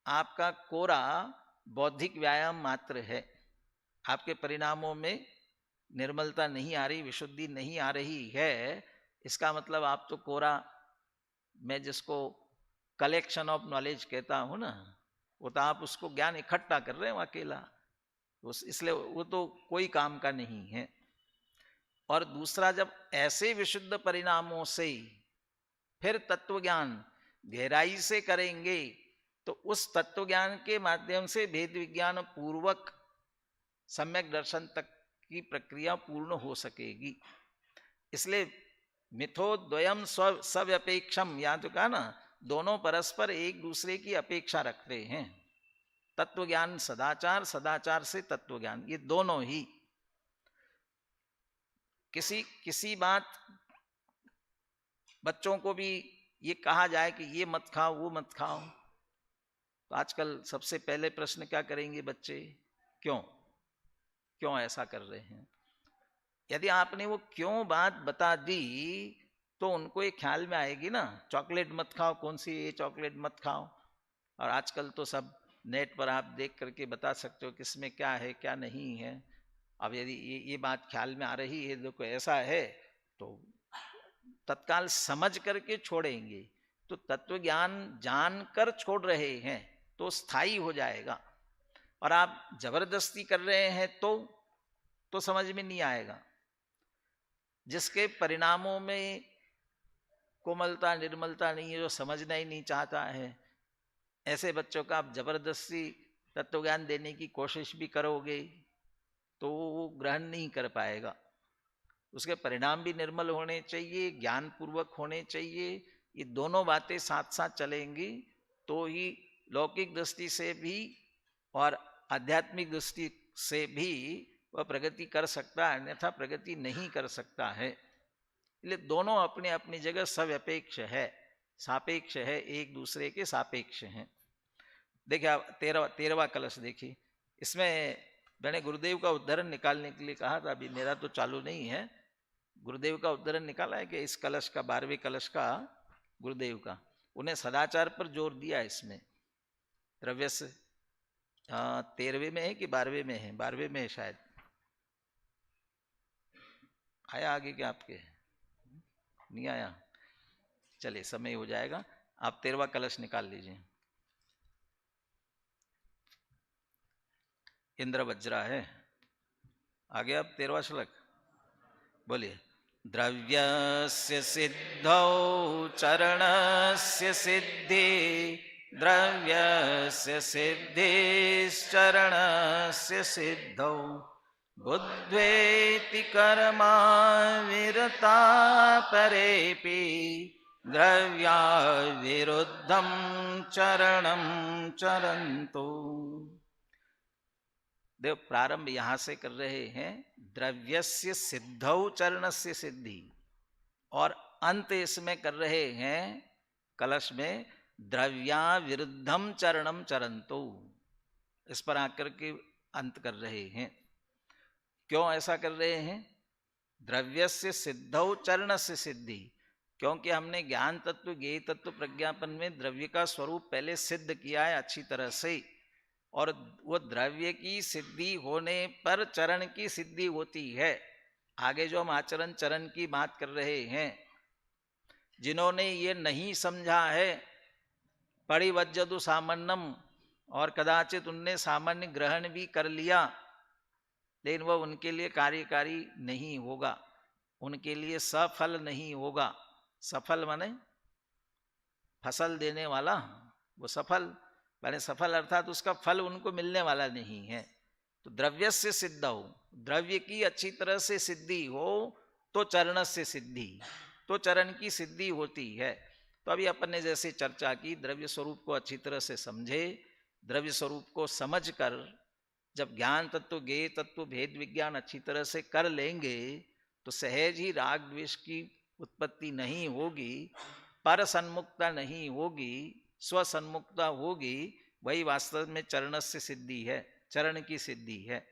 आपका कोरा बौद्धिक व्यायाम मात्र है। आपके परिणामों में निर्मलता नहीं आ रही, विशुद्धि नहीं आ रही है। इसका मतलब आप तो कोरा, मैं जिसको कलेक्शन ऑफ नॉलेज कहता हूं ना, वो तो आप उसको ज्ञान इकट्ठा कर रहे हो अकेला, इसलिए वो तो कोई काम का नहीं है। और दूसरा, जब ऐसे विशुद्ध परिणामों से फिर तत्वज्ञान गहराई से करेंगे तो उस तत्वज्ञान के माध्यम से भेद विज्ञान पूर्वक सम्यक दर्शन तक की प्रक्रिया पूर्ण हो सकेगी। इसलिए मिथो द्वयम स्व्यपेक्षम, या तो कहा ना, दोनों परस्पर एक दूसरे की अपेक्षा रखते हैं। तत्वज्ञान सदाचार, सदाचार से तत्वज्ञान, ये दोनों ही। किसी बात, बच्चों को भी ये कहा जाए कि ये मत खाओ, वो मत खाओ, तो आजकल सबसे पहले प्रश्न क्या करेंगे बच्चे, क्यों ऐसा कर रहे हैं। यदि आपने वो क्यों बात बता दी तो उनको ये ख्याल में आएगी ना, चॉकलेट मत खाओ, कौन सी ये चॉकलेट मत खाओ। और आजकल तो सब नेट पर आप देख करके बता सकते हो किसमें क्या है क्या नहीं है। अब यदि ये बात ख्याल में आ रही है, देखो ऐसा है, तो तत्काल समझ करके छोड़ेंगे। तो तत्व ज्ञान जानकर छोड़ रहे हैं तो स्थायी हो जाएगा, और आप जबरदस्ती कर रहे हैं तो समझ में नहीं आएगा। जिसके परिणामों में कोमलता निर्मलता नहीं है, जो समझना ही नहीं चाहता है, ऐसे बच्चों का आप जबरदस्ती तत्वज्ञान देने की कोशिश भी करोगे तो वो ग्रहण नहीं कर पाएगा। उसके परिणाम भी निर्मल होने चाहिए, ज्ञान पूर्वक होने चाहिए। ये दोनों बातें साथ साथ चलेंगी तो ही लौकिक दृष्टि से भी और आध्यात्मिक दृष्टि से भी वह प्रगति कर सकता है, अन्यथा प्रगति नहीं कर सकता है। इसलिए दोनों अपने अपनी जगह सव्यपेक्ष है, सापेक्ष है, एक दूसरे के सापेक्ष हैं। देखिए आप 13वां कलश देखिए, इसमें मैंने गुरुदेव का उद्धरण निकालने के लिए कहा था, अभी मेरा तो चालू नहीं है। गुरुदेव का उद्धरण निकाला है कि इस कलश का, 12वें कलश का गुरुदेव का, उन्हें सदाचार पर जोर दिया। इसमें द्रव्य से 13वें में है कि 12वें में है, 12वें में है शायद, आया आगे क्या आपके, नहीं आया, चलिए समय हो जाएगा, आप 13वां कलश निकाल लीजिए। इंद्र वज्रा है, आगे आप 13वां श्लोक बोलिए। द्रव्यस्य सिद्धौ चरणस्य सिद्धि, द्रव्यस्य सिद्धिश्चरणस्य सिद्धौ, बुद्ध्वेति कर्मा विरता परेपि, द्रव्या विरुद्धं चरणं चरन्तु। देव प्रारंभ यहां से कर रहे हैं, द्रव्यस्य सिद्धौ चरणस्य सिद्धि, और अंत इसमें कर रहे हैं कलश में द्रव्या विरुद्धम चरणम चरंतो। इस पर आकर के अंत कर रहे हैं। क्यों ऐसा कर रहे हैं? द्रव्यस्य सिद्धौ चरणस्य सिद्धि, क्योंकि हमने ज्ञान तत्व, ज्ञेय तत्व, प्रज्ञापन में द्रव्य का स्वरूप पहले सिद्ध किया है अच्छी तरह से, और वो द्रव्य की सिद्धि होने पर चरण की सिद्धि होती है। आगे जो हम आचरण चरण की बात कर रहे हैं, जिन्होंने ये नहीं समझा है परिवज्जतु सामान्यम, और कदाचित उनने सामान्य ग्रहण भी कर लिया, लेकिन वह उनके लिए कार्यकारी नहीं होगा, उनके लिए सफल नहीं होगा। सफल माने फसल देने वाला, वो सफल माने सफल अर्थात उसका फल उनको मिलने वाला नहीं है। तो द्रव्य से सिद्ध हो, द्रव्य की अच्छी तरह से सिद्धि हो, तो चरण से सिद्धि, तो चरण की सिद्धि होती है। तो अभी अपन ने जैसे चर्चा की, द्रव्य स्वरूप को अच्छी तरह से समझे, द्रव्य स्वरूप को समझकर जब ज्ञान तत्व, ज्ञेय तत्व, भेद विज्ञान अच्छी तरह से कर लेंगे तो सहज ही राग द्वेष की उत्पत्ति नहीं होगी, पर सन्मुखता नहीं होगी, स्व सन्मुखता होगी। वही वास्तव में चरण से सिद्धि है, चरण की सिद्धि है।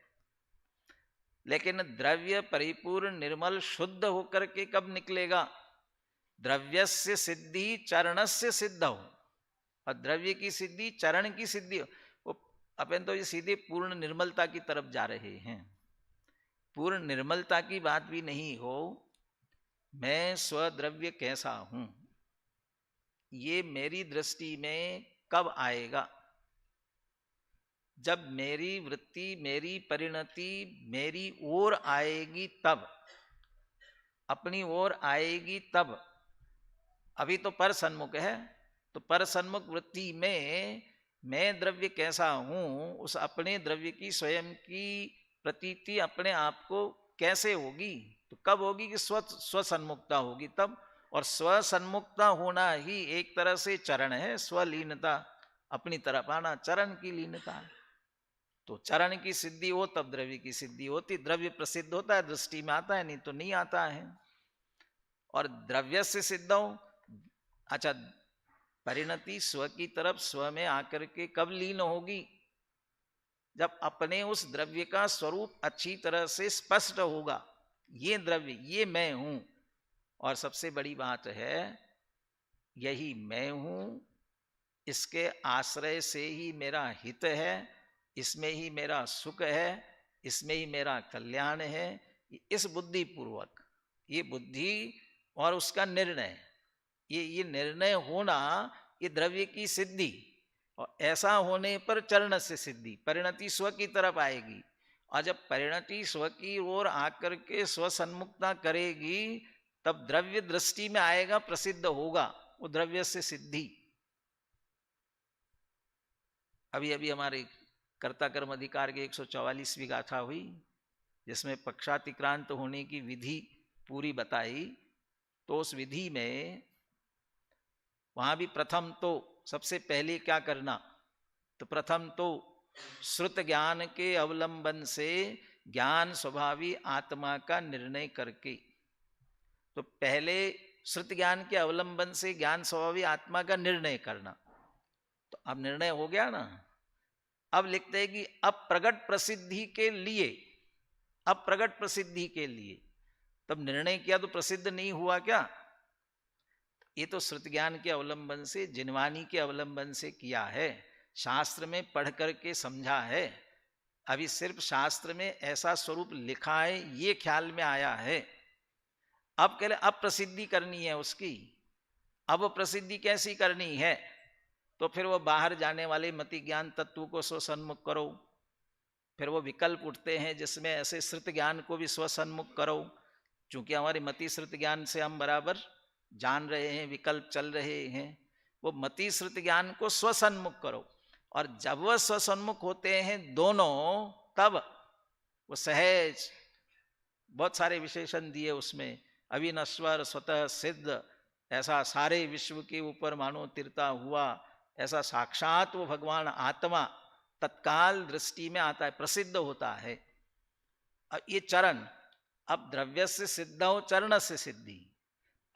लेकिन द्रव्य परिपूर्ण निर्मल शुद्ध होकर के कब निकलेगा? द्रव्यस्य सिद्धि चरणस्य सिद्धौ, और द्रव्य की सिद्धि चरण की सिद्धि। वो अपन तो ये सीधे पूर्ण निर्मलता की तरफ जा रहे हैं। पूर्ण निर्मलता की बात भी नहीं हो, मैं स्वद्रव्य कैसा हूं, ये मेरी दृष्टि में कब आएगा? जब मेरी वृत्ति, मेरी परिणति मेरी ओर आएगी तब, अपनी ओर आएगी तब। अभी तो पर सन्मुख है, तो पर सन्मुख वृत्ति में मैं द्रव्य कैसा हूं, उस अपने द्रव्य की स्वयं की प्रतीति अपने आप को कैसे होगी? तो कब होगी कि स्वसन्मुखता होगी तब। और स्वसन्मुखता होना ही एक तरह से चरण है, स्वलीनता, अपनी तरफ आना, चरण की लीनता है। तो चरण की सिद्धि हो तब द्रव्य की सिद्धि होती। द्रव्य प्रसिद्ध होता है, दृष्टि में आता है, नहीं तो नहीं आता है। और द्रव्य से सिद्ध हो, अच्छा, परिणति स्व की तरफ स्व में आकर के कब लीन होगी? जब अपने उस द्रव्य का स्वरूप अच्छी तरह से स्पष्ट होगा, ये द्रव्य, ये मैं हूं। और सबसे बड़ी बात है, यही मैं हूं, इसके आश्रय से ही मेरा हित है, इसमें ही मेरा सुख है, इसमें ही मेरा कल्याण है। इस बुद्धि पूर्वक, ये बुद्धि और उसका निर्णय, ये निर्णय होना, ये द्रव्य की सिद्धि। और ऐसा होने पर चरण से सिद्धि, परिणति स्व की तरफ आएगी। और जब परिणति स्व की ओर आकर के स्व सन्मुखता करेगी, तब द्रव्य दृष्टि में आएगा, प्रसिद्ध होगा, वो द्रव्य से सिद्धि। अभी अभी हमारे कर्ता कर्म अधिकार की 144वीं गाथा हुई, जिसमें पक्षातिक्रांत होने की विधि पूरी बताई। तो उस विधि में वहां भी प्रथम तो सबसे पहले क्या करना? तो प्रथम तो श्रुत ज्ञान के अवलंबन से ज्ञान स्वभावी आत्मा का निर्णय करके, तो पहले श्रुत ज्ञान के अवलंबन से ज्ञान स्वभावी आत्मा का निर्णय करना। तो अब निर्णय हो गया ना। अब लिखते हैं कि अब प्रगट प्रसिद्धि के लिए, अब प्रगट प्रसिद्धि के लिए, तब निर्णय किया तो प्रसिद्ध नहीं हुआ क्या? ये तो श्रुत ज्ञान के अवलंबन से, जिनवानी के अवलंबन से किया है, शास्त्र में पढ़ करके समझा है। अभी सिर्फ शास्त्र में ऐसा स्वरूप लिखा है, ये ख्याल में आया है। अब कह रहे अब प्रसिद्धि करनी है उसकी। अब प्रसिद्धि कैसी करनी है? तो फिर वो बाहर जाने वाले मति ज्ञान तत्व को स्वसन्मुख करो। फिर वो विकल्प उठते हैं जिसमें ऐसे श्रुत ज्ञान को भी स्वसन्मुख करो। चूंकि हमारे मति श्रुत ज्ञान से हम बराबर जान रहे हैं, विकल्प चल रहे हैं, वो मति श्रुत ज्ञान को स्वसन्मुख करो। और जब वह स्वसन्मुख होते हैं दोनों, तब वो सहज, बहुत सारे विशेषण दिए उसमें, अविनश्वर, स्वतः सिद्ध, ऐसा सारे विश्व के ऊपर मानो तिरता हुआ, ऐसा साक्षात वो भगवान आत्मा तत्काल दृष्टि में आता है, प्रसिद्ध होता है। अब ये चरण, अब द्रव्य से सिद्ध हो, चरण से सिद्धि।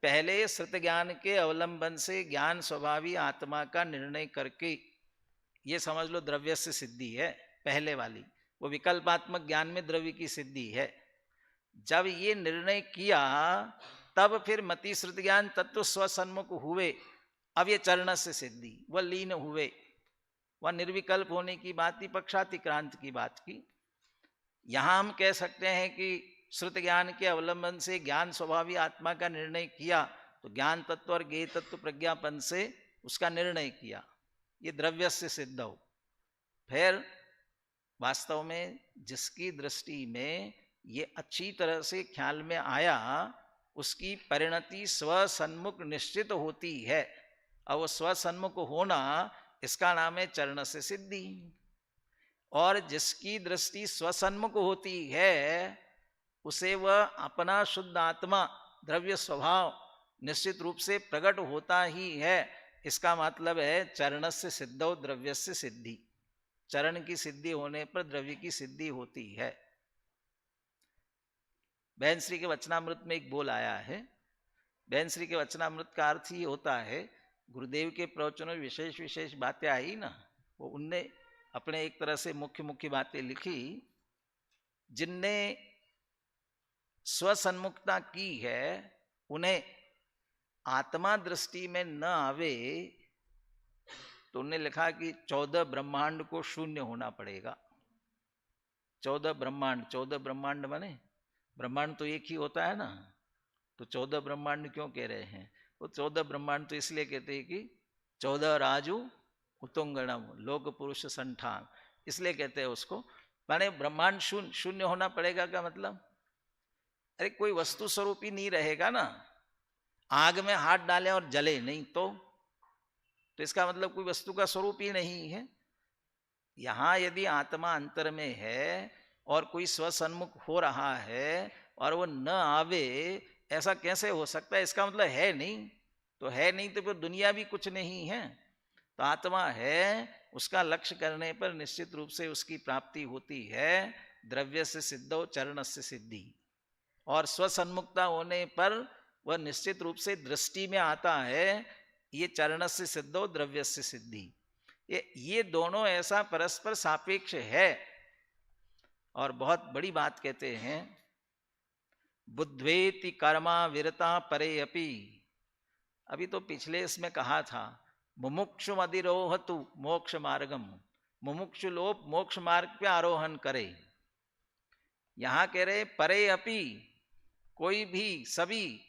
पहले श्रुत ज्ञान के अवलंबन से ज्ञान स्वभावी आत्मा का निर्णय करके, ये समझ लो द्रव्य से सिद्धि है पहले वाली। वो विकल्पात्मक ज्ञान में द्रव्य की सिद्धि है। जब ये निर्णय किया, तब फिर मति श्रुत ज्ञान तत्व स्वसन्मुख हुए। अब ये चरण से सिद्धि, वह लीन हुए, वह निर्विकल्प होने की बात थी, पक्षातिक्रांत की बात की। यहां हम कह सकते हैं कि श्रुत ज्ञान के अवलंबन से ज्ञान स्वभावी आत्मा का निर्णय किया, तो ज्ञान तत्व और ज्ञेय तत्व प्रज्ञापन से उसका निर्णय किया, ये द्रव्य से सिद्ध हो। फिर वास्तव में जिसकी दृष्टि में ये अच्छी तरह से ख्याल में आया, उसकी परिणति स्वसन्मुख निश्चित होती है। और वो स्वसन्मुख होना, इसका नाम है चरण से सिद्धि। और जिसकी दृष्टि स्वसन्मुख होती है, उसे वह अपना शुद्ध आत्मा द्रव्य स्वभाव निश्चित रूप से प्रकट होता ही है। इसका मतलब है चरण से सिद्धो द्रव्य से सिद्धि, चरण की सिद्धि होने पर द्रव्य की सिद्धि होती है। बहन श्री के वचनामृत में एक बोल आया है। बहन श्री के वचनामृत का अर्थ ही होता है, गुरुदेव के प्रवचनों में विशेष विशेष बातें आई ना, वो उनने अपने एक तरह से मुख्य मुख्य बातें लिखी। जिनने स्वसन्मुखता की है उन्हें आत्मा दृष्टि में न आवे, तो उन्होंने लिखा कि 14 ब्रह्मांड को शून्य होना पड़ेगा। 14 ब्रह्मांड, 14 ब्रह्मांड माने ब्रह्मांड तो एक ही होता है ना, तो 14 ब्रह्मांड क्यों कह रहे हैं? वो 14 ब्रह्मांड तो इसलिए कहते हैं कि 14 राजू उतुंगणम लोक पुरुष संठान, इसलिए कहते हैं उसको। माने ब्रह्मांड शून्य, शून्य होना पड़ेगा का मतलब, अरे कोई वस्तु स्वरूप ही नहीं रहेगा ना। आग में हाथ डाले और जले नहीं तो इसका मतलब कोई वस्तु का स्वरूप ही नहीं है। यहां यदि आत्मा अंतर में है और कोई स्वसन्मुख हो रहा है और वो न आवे, ऐसा कैसे हो सकता है? इसका मतलब है नहीं, तो है नहीं तो फिर दुनिया भी कुछ नहीं है। तो आत्मा है, उसका लक्ष्य करने पर निश्चित रूप से उसकी प्राप्ति होती है। द्रव्य से सिद्धो चरण से सिद्धि, और स्वसन्मुखता होने पर वह निश्चित रूप से दृष्टि में आता है। ये चरण से सिद्धो द्रव्य से सिद्धि, ये दोनों ऐसा परस्पर सापेक्ष है। और बहुत बड़ी बात कहते हैं, बुद्ध्वेति कर्मा विरता परे अपि। अभी तो पिछले इसमें कहा था, मुमुक्षु अधिरोहतु मोक्ष मार्गम, मुमुक्षु लोग मोक्ष मार्ग पे आरोहण करे। यहां कह रहे परे अपि, कोई भी, सभी,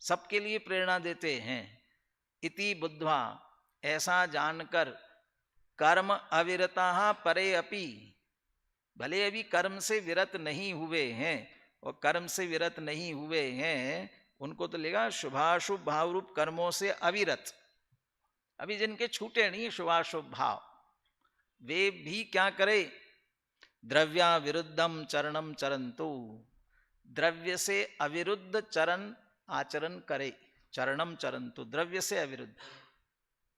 सबके लिए प्रेरणा देते हैं। इति बुद्ध्वा, ऐसा जानकर, कर्म अविरता परे अपि, भले अभी कर्म से विरत नहीं हुए हैं, और कर्म से विरत नहीं हुए हैं उनको तो लेगा शुभाशुभ भाव रूप कर्मों से अविरत। अभी जिनके छूटे नहीं शुभाशुभ भाव, वे भी क्या करे? द्रव्या विरुद्धम चरणम चरंतु, द्रव्य से अविरुद्ध चरण आचरण करे। चरणम चरंतु, द्रव्य से अविरुद्ध।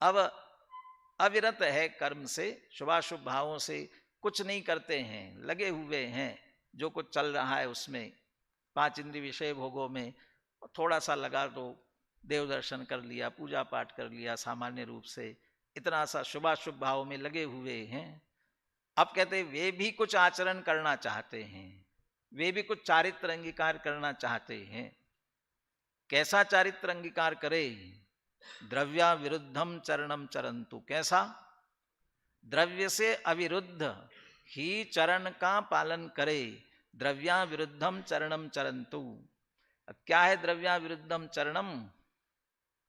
अब अविरत है कर्म से, शुभाशुभ भावों से कुछ नहीं करते हैं, लगे हुए हैं जो कुछ चल रहा है उसमें, 5 इंद्रिय विषय भोगों में थोड़ा सा लगा तो देव दर्शन कर लिया, पूजा पाठ कर लिया, सामान्य रूप से इतना सा शुभाशुभ भाव में लगे हुए हैं। अब कहते वे भी कुछ आचरण करना चाहते हैं, वे भी कुछ चारित्र अंगीकार करना चाहते हैं। कैसा चारित्र अंगीकार करे? द्रव्या विरुद्धम चरणम चरंतु। कैसा? द्रव्य से अविरुद्ध ही चरण का पालन करे। द्रव्या विरुद्धम चरणम चरंतु। क्या है द्रव्या विरुद्धम चरणम?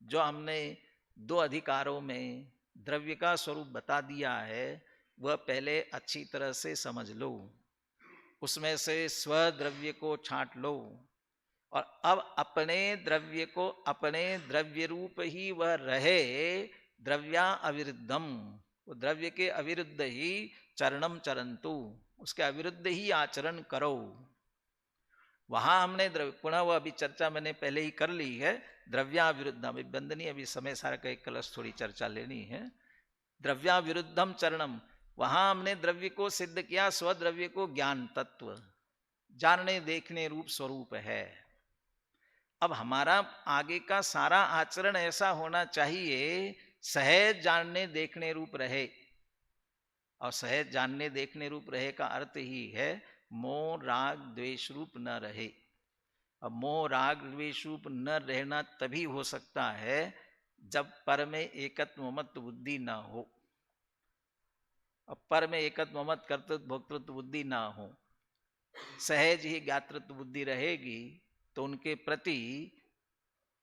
जो हमने 2 अधिकारों में द्रव्य का स्वरूप बता दिया है, वह पहले अच्छी तरह से समझ लो, उसमें से स्वद्रव्य को छांट लो, और अब अपने द्रव्य को अपने द्रव्य रूप ही वह रहे। द्रव्या अविरुद्धम, वो द्रव्य के अविरुद्ध ही चरणम चरंतु, उसके अविरुद्ध ही आचरण करो। वहां हमने पुनः वह अभी चर्चा मैंने पहले ही कर ली है, द्रव्या विरुद्ध, अभी बंद नहीं, अभी समय सारा का एक कलश थोड़ी चर्चा लेनी है। द्रव्या विरुद्धम चरणम, वहां हमने द्रव्य को सिद्ध किया, स्वद्रव्य को ज्ञान तत्व, जानने देखने रूप स्वरूप है। अब हमारा आगे का सारा आचरण ऐसा होना चाहिए, सहज जानने देखने रूप रहे। और सहज जानने देखने रूप रहे का अर्थ ही है मोह राग द्वेष रूप न रहे। अब मोह राग द्वेष रूप न रहना तभी हो सकता है जब पर में एकत्व ममत्व बुद्धि ना हो। अब पर में एकत्व ममत्व कर्तृत्व भोक्तृत्व बुद्धि ना हो, सहज ही ज्ञातृत्व बुद्धि रहेगी, तो उनके प्रति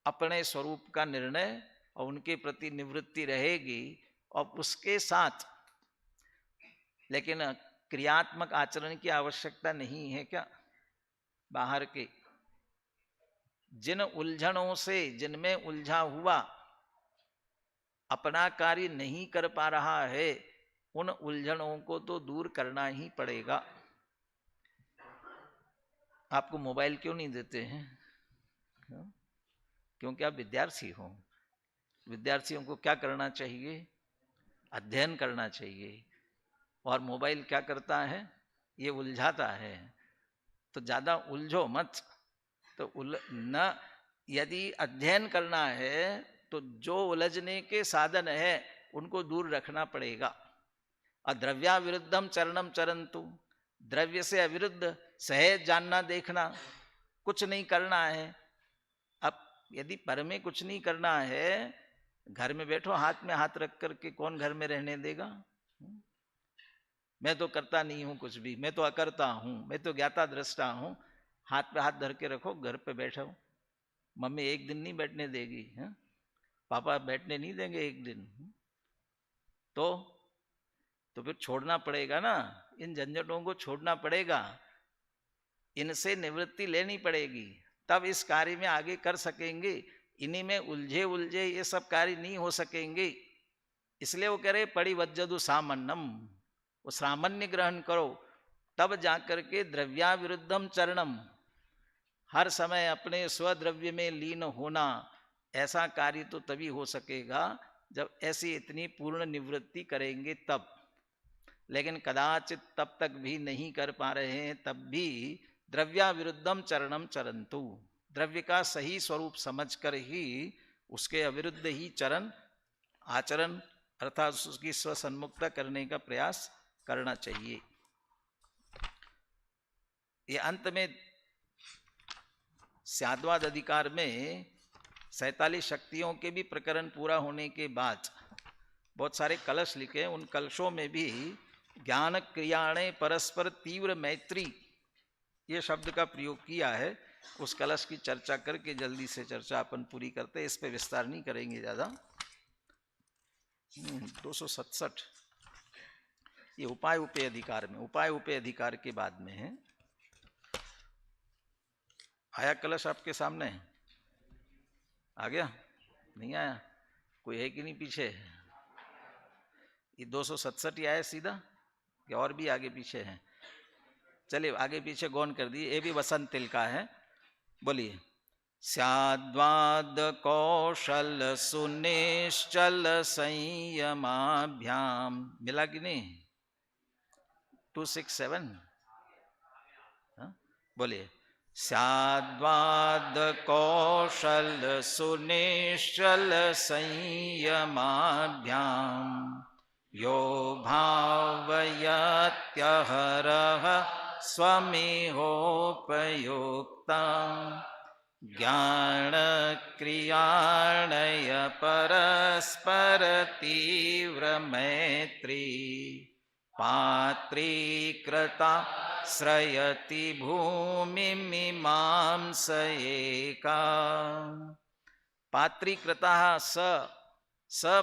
अपने स्वरूप का निर्णय और उनके प्रति निवृत्ति रहेगी। और उसके साथ लेकिन क्रियात्मक आचरण की आवश्यकता नहीं है क्या? बाहर के जिन उलझनों से, जिनमें उलझा हुआ अपना कार्य नहीं कर पा रहा है, उन उलझनों को तो दूर करना ही पड़ेगा। आपको मोबाइल क्यों नहीं देते हैं? क्योंकि आप विद्यार्थी हो। विद्यार्थियों को क्या करना चाहिए? अध्ययन करना चाहिए। और मोबाइल क्या करता है? ये उलझाता है। तो ज्यादा उलझो मत। तो न यदि अध्ययन करना है तो जो उलझने के साधन है उनको दूर रखना पड़ेगा। अद्रव्या विरुद्धम चरणम चरंतु, द्रव्य से अविरुद्ध सहज जानना देखना, कुछ नहीं करना है। अब यदि पर में कुछ नहीं करना है, घर में बैठो हाथ में हाथ रख करके, कौन घर में रहने देगा? मैं तो करता नहीं हूं कुछ भी, मैं तो अकर्ता हूं, मैं तो ज्ञाता दृष्टा हूं। हाथ पे हाथ धर के रखो, घर पे बैठो। मम्मी एक दिन नहीं बैठने देगी है? पापा बैठने नहीं देंगे एक दिन। तो फिर छोड़ना पड़ेगा ना, इन झंझटों को छोड़ना पड़ेगा, इनसे निवृत्ति लेनी पड़ेगी, तब इस कार्य में आगे कर सकेंगे। इन्हीं में उलझे उलझे ये सब कार्य नहीं हो सकेंगे। इसलिए वो कह रहे पड़ी वज्जदु सामन्नम, वो सामान्य ग्रहण करो, तब जाकर के द्रव्या विरुद्धम चरणम, हर समय अपने स्वद्रव्य में लीन होना, ऐसा कार्य तो तभी हो सकेगा जब ऐसी इतनी पूर्ण निवृत्ति करेंगे तब। लेकिन कदाचित तब तक भी नहीं कर पा रहे हैं, तब भी द्रव्या विरुद्धम चरणम चरंतु, द्रव्य का सही स्वरूप समझकर ही उसके अविरुद्ध ही चरण आचरण अर्थात उसकी स्वसन्मुखता करने का प्रयास करना चाहिए। ये अंत में स्याद्वाद अधिकार में 47 शक्तियों के भी प्रकरण पूरा होने के बाद बहुत सारे कलश लिखे हैं। उन कलशों में भी ज्ञान क्रियाणे परस्पर तीव्र मैत्री, ये शब्द का प्रयोग किया है। उस कलश की चर्चा करके जल्दी से चर्चा अपन पूरी करते हैं, इस पे विस्तार नहीं करेंगे ज़्यादा। 267 ये उपाय उपय अधिकार में, उपाय उपय अधिकार के बाद में है। आया कलश आपके सामने? आ गया? नहीं आया? कोई है कि नहीं पीछे? ये 267 ही आया सीधा कि और भी आगे पीछे हैं? चलिए आगे पीछे गौन कर दिए। ये भी वसंत तिल का है। बोलिए। स्याद्वाद कौशल सुनिश्चल संयमाभ्याम, मिला कि नहीं? 267 बोलिए। स्याद्वाद कौशल सुनिश्चल संयमाभ्याम यो भावयत्यहरः स्वमिहोपयुक्तम् ज्ञान क्रियाणय परस्पर तीव्र मैत्री पात्रीकृता श्रयति भूमिमिमां स एका। पात्रीकृता स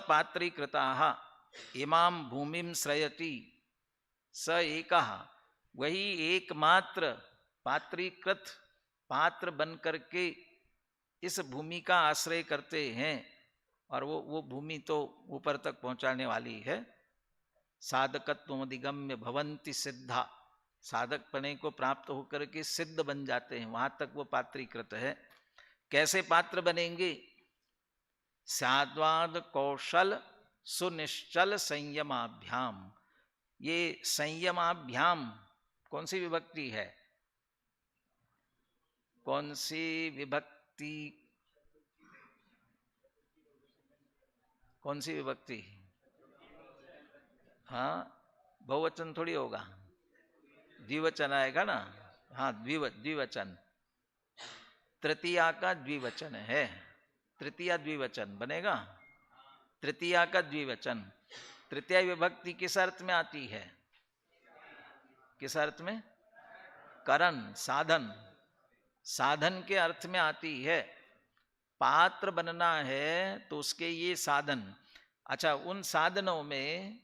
पात्रीकृता इमां भूमिम श्रयति स एकः, वही एकमात्र पात्रीकृत पात्र बन करके इस भूमि का आश्रय करते हैं। और वो भूमि तो ऊपर तक पहुंचाने वाली है। साधकत्वमधिगम्य भवन्ति सिद्धा, साधक पने को प्राप्त होकर के सिद्ध बन जाते हैं, वहां तक वो पात्रीकृत है। कैसे पात्र बनेंगे? स्याद्वाद कौशल सुनिश्चल संयमाभ्याम। ये संयमाभ्याम कौन सी विभक्ति है? कौन सी विभक्ति? कौन सी विभक्ति? हाँ, बहुवचन थोड़ी होगा, द्विवचन आएगा ना। हाँ, द्विवचन, तृतीया का द्विवचन है। तृतीया द्विवचन बनेगा, तृतीया का द्विवचन। तृतीया विभक्ति किस अर्थ में आती है? किस अर्थ में? करण, साधन, साधन के अर्थ में आती है। पात्र बनना है तो उसके ये साधन। अच्छा, उन साधनों में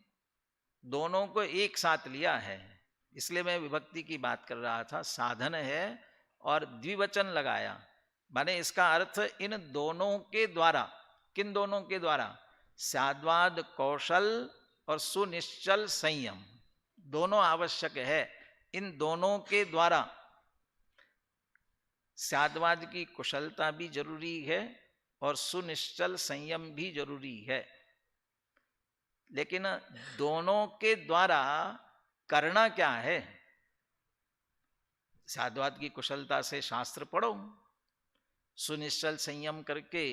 दोनों को एक साथ लिया है, इसलिए मैं विभक्ति की बात कर रहा था। साधन है और द्विवचन लगाया, माने इसका अर्थ इन दोनों के द्वारा। किन दोनों के द्वारा? स्याद्वाद कौशल और सुनिश्चल संयम, दोनों आवश्यक है। इन दोनों के द्वारा स्याद्वाद की कुशलता भी जरूरी है और सुनिश्चल संयम भी जरूरी है। लेकिन दोनों के द्वारा करना क्या है? स्याद्वाद की कुशलता से शास्त्र पढ़ो, सुनिश्चल संयम करके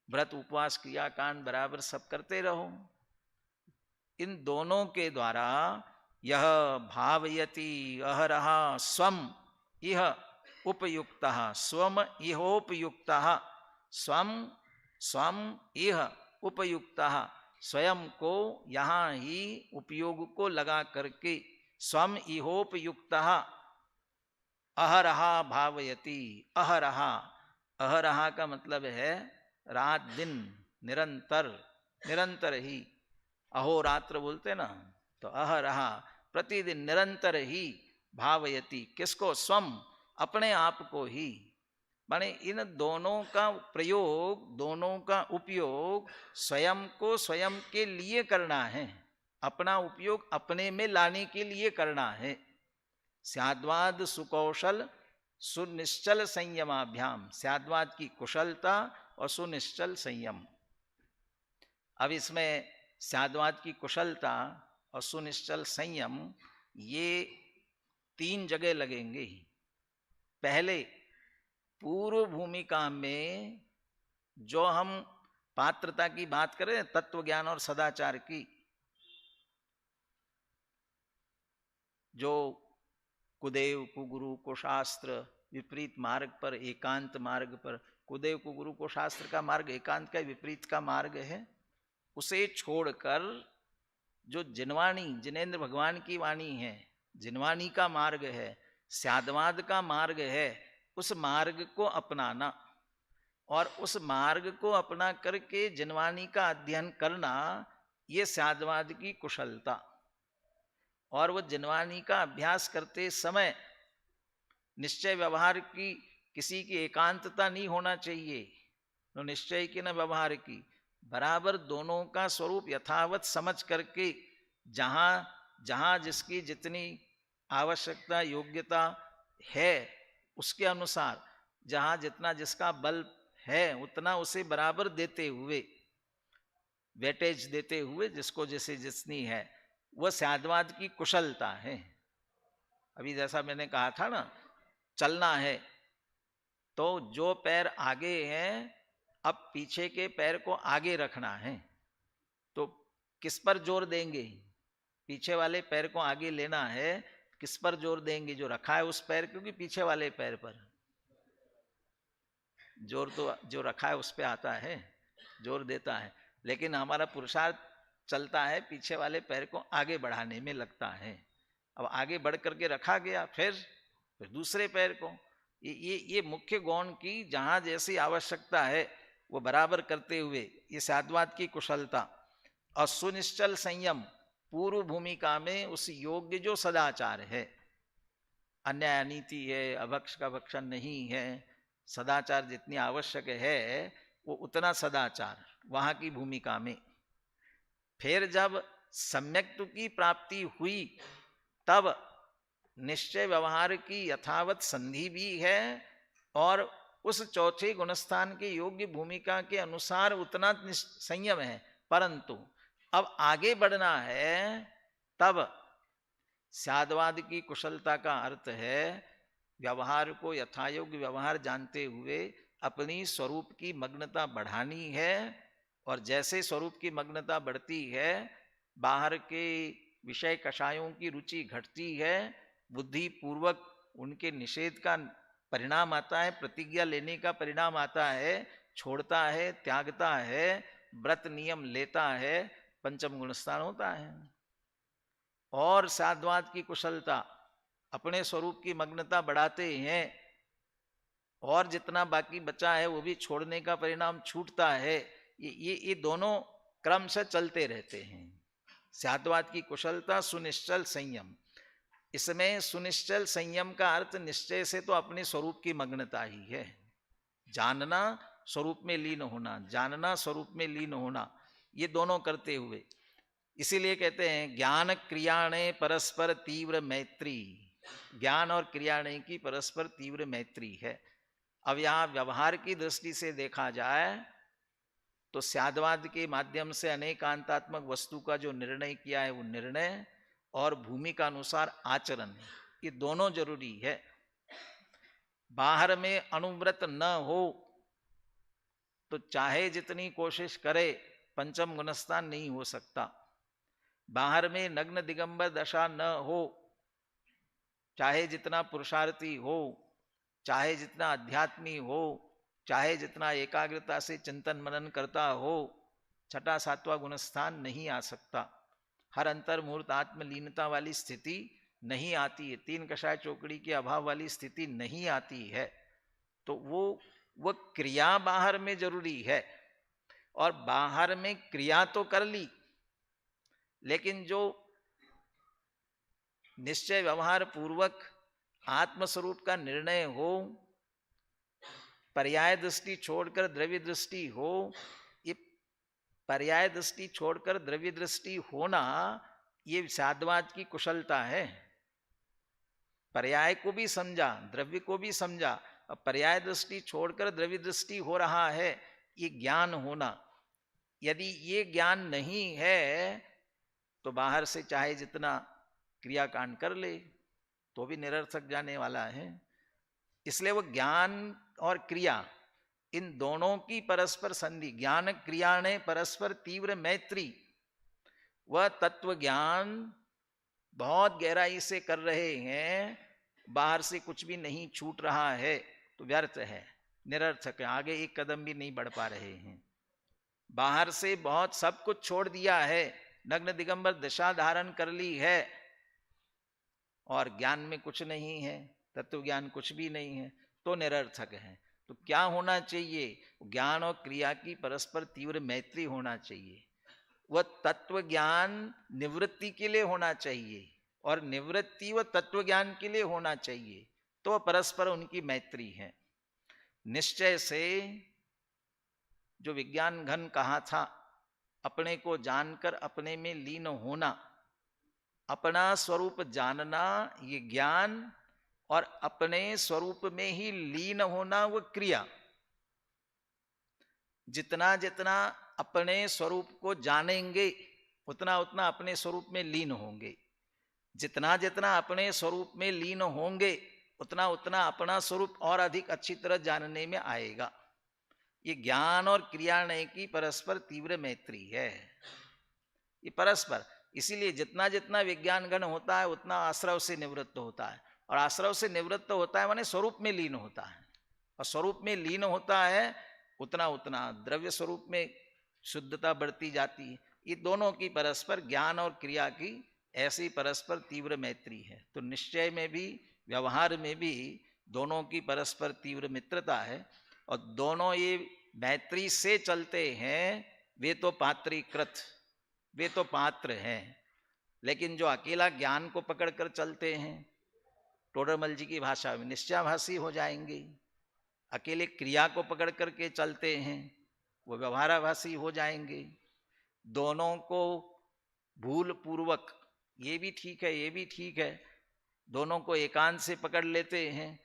व्रत उपवास क्रियाकांड बराबर सब करते रहो। इन दोनों के द्वारा यह भावयति अहरहा स्वम इह उपयुक्तः स्वम इहोपयुक्तः स्वम स्वम इह उपयुक्तः स्वयं को यहाँ ही उपयोग को लगा करके स्वम इहोपयुक्तः अहरहा भावयति। अहरहा, अहरहा का मतलब है रात दिन, निरंतर, निरंतर ही। अहोरात्र बोलते ना, तो अहरहा प्रतिदिन निरंतर ही भावयति, किसको? स्वम, अपने आप को ही। माने इन दोनों का प्रयोग, दोनों का उपयोग स्वयं को स्वयं के लिए करना है, अपना उपयोग अपने में लाने के लिए करना है। स्याद्वाद सुकौशल सुनिश्चल संयमाभ्याम, स्याद्वाद की कुशलता और सुनिश्चल संयम। अब इसमें स्याद्वाद की कुशलता और सुनिश्चल संयम ये 3 जगह लगेंगे। पहले पूर्व भूमिका में जो हम पात्रता की बात करें, तत्व ज्ञान और सदाचार की, जो कुदेव कुगुरु को शास्त्र विपरीत मार्ग पर, एकांत मार्ग पर, कुदेव कुगुरु को शास्त्र का मार्ग एकांत का विपरीत का मार्ग है, उसे छोड़कर जो जिनवाणी, जिनेन्द्र भगवान की वाणी है, जिनवाणी का मार्ग है, स्याद्वाद का मार्ग है, उस मार्ग को अपनाना और उस मार्ग को अपना करके जिनवाणी का अध्ययन करना, ये स्याद्वाद की कुशलता। और वो जिनवाणी का अभ्यास करते समय निश्चय व्यवहार की, किसी की एकांतता नहीं होना चाहिए, न निश्चय की न व्यवहार की, बराबर दोनों का स्वरूप यथावत समझ करके जहाँ जहाँ जिसकी जितनी आवश्यकता योग्यता है उसके अनुसार, जहाँ जितना जिसका बल है उतना उसे बराबर देते हुए, वेटेज देते हुए जिसको जैसे जितनी है, वह स्याद्वाद की कुशलता है। अभी जैसा मैंने कहा था ना, चलना है तो जो पैर आगे हैं, अब पीछे के पैर को आगे रखना है, तो किस पर जोर देंगे? पीछे वाले पैर को आगे लेना है, किस पर जोर देंगे? जो रखा है उस पैर, क्योंकि पीछे वाले पैर पर जोर तो जो रखा है उस पे आता है, जोर देता है। लेकिन हमारा पुरुषार्थ चलता है पीछे वाले पैर को आगे बढ़ाने में लगता है। अब आगे बढ़ करके रखा गया, फिर दूसरे पैर को, ये मुख्य गौण की जहाँ जैसी आवश्यकता है वो बराबर करते हुए, ये स्याद्वाद की कुशलता। और सुनिश्चल संयम, पूर्व भूमिका में उस योग्य जो सदाचार है, अन्याय अनीति है, अभक्ष का भक्षण नहीं है, सदाचार जितनी आवश्यक है वो उतना सदाचार वहाँ की भूमिका में। फिर जब सम्यक्त्व की प्राप्ति हुई तब निश्चय व्यवहार की यथावत संधि भी है और उस चौथे गुणस्थान के योग्य भूमिका के अनुसार उतना संयम है। परंतु अब आगे बढ़ना है, तब स्याद्वाद की कुशलता का अर्थ है व्यवहार को यथायोग्य व्यवहार जानते हुए अपनी स्वरूप की मग्नता बढ़ानी है। और जैसे स्वरूप की मग्नता बढ़ती है, बाहर के विषय कषायों की रुचि घटती है, बुद्धि पूर्वक उनके निषेध का परिणाम आता है, प्रतिज्ञा लेने का परिणाम आता है, छोड़ता है, त्यागता है, व्रत नियम लेता है, पंचम गुणस्थान होता है। और स्याद्वाद की कुशलता अपने स्वरूप की मग्नता बढ़ाते हैं और जितना बाकी बचा है वो भी छोड़ने का परिणाम छूटता है। ये दोनों क्रम से चलते रहते हैं। स्याद्वाद की कुशलता, सुनिश्चल संयम। इसमें सुनिश्चल संयम का अर्थ निश्चय से तो अपने स्वरूप की मग्नता ही है, जानना, स्वरूप में लीन होना, जानना, स्वरूप में लीन होना, ये दोनों करते हुए। इसीलिए कहते हैं ज्ञान क्रियाणे परस्पर तीव्र मैत्री। ज्ञान और क्रियाणय की परस्पर तीव्र मैत्री है। अब यहाँ व्यवहार की दृष्टि से देखा जाए तो स्यादवाद के माध्यम से अनेकांतात्मक वस्तु का जो निर्णय किया है वो निर्णय और भूमि का अनुसार आचरण, ये दोनों जरूरी है। बाहर में अनुव्रत न हो तो चाहे जितनी कोशिश करे पंचम गुणस्थान नहीं हो सकता। बाहर में नग्न दिगंबर दशा न हो, चाहे जितना पुरुषार्थी हो, चाहे जितना अध्यात्मी हो, चाहे जितना एकाग्रता से चिंतन मनन करता हो, छठा सातवां गुणस्थान नहीं आ सकता। हर अंतर मुहूर्त आत्मलीनता वाली स्थिति नहीं आती है, तीन कषाय चौकड़ी के अभाव वाली स्थिति नहीं आती है। तो वो क्रिया बाहर में जरूरी है। और बाहर में क्रिया तो कर ली, लेकिन जो निश्चय व्यवहार पूर्वक आत्मस्वरूप का निर्णय हो, पर्याय दृष्टि छोड़कर द्रव्य दृष्टि हो, ये पर्याय दृष्टि छोड़कर द्रव्य दृष्टि होना ये साधवाद की कुशलता है। पर्याय को भी समझा, द्रव्य को भी समझा, और पर्याय दृष्टि छोड़कर द्रव्य दृष्टि हो रहा है, ये ज्ञान होना। यदि ये ज्ञान नहीं है तो बाहर से चाहे जितना क्रियाकांड कर ले तो भी निरर्थक जाने वाला है। इसलिए वो ज्ञान और क्रिया इन दोनों की परस्पर संधि, ज्ञान क्रिया ने परस्पर तीव्र मैत्री, वह तत्व ज्ञान बहुत गहराई से कर रहे हैं, बाहर से कुछ भी नहीं छूट रहा है तो व्यर्थ है, निरर्थक है, आगे एक कदम भी नहीं बढ़ पा रहे हैं। बाहर से बहुत सब कुछ छोड़ दिया है, नग्न दिगंबर दशा धारण कर ली है और ज्ञान में कुछ नहीं है, तत्व ज्ञान कुछ भी नहीं है, तो निरर्थक है। तो क्या होना चाहिए? ज्ञान और क्रिया की परस्पर तीव्र मैत्री होना चाहिए। वह तत्व ज्ञान निवृत्ति के लिए होना चाहिए और निवृत्ति व तत्व ज्ञान के लिए होना चाहिए, तो परस्पर उनकी मैत्री है। निश्चय से जो विज्ञान घन कहा था, अपने को जानकर अपने में लीन होना, अपना स्वरूप जानना ये ज्ञान, और अपने स्वरूप में ही लीन होना वो क्रिया। जितना जितना अपने स्वरूप को जानेंगे उतना उतना अपने स्वरूप में लीन होंगे, जितना जितना अपने स्वरूप में लीन होंगे उतना उतना अपना स्वरूप और अधिक अच्छी तरह जानने में आएगा। ये ज्ञान और क्रियाणय की परस्पर तीव्र मैत्री है, ये परस्पर। इसीलिए जितना जितना विज्ञान गण होता है उतना आश्रव से निवृत्त होता है, और आश्रव से निवृत्त होता है माने स्वरूप में लीन होता है, और स्वरूप में लीन होता है उतना उतना द्रव्य स्वरूप में शुद्धता बढ़ती जाती है। ये दोनों की परस्पर, ज्ञान और क्रिया की ऐसी परस्पर तीव्र मैत्री है। तो निश्चय में भी व्यवहार में भी दोनों की परस्पर तीव्र मित्रता है, और दोनों ये मैत्री से चलते हैं। वे तो पात्रीकृत, वे तो पात्र हैं, लेकिन जो अकेला ज्ञान को पकड़कर चलते हैं, टोडरमल जी की भाषा में निश्चयाभासी हो जाएंगे। अकेले क्रिया को पकड़ करके चलते हैं, वो व्यवहाराभासी हो जाएंगे। दोनों को भूल पूर्वक, ये भी ठीक है ये भी ठीक है, दोनों को एकांत से पकड़ लेते हैं,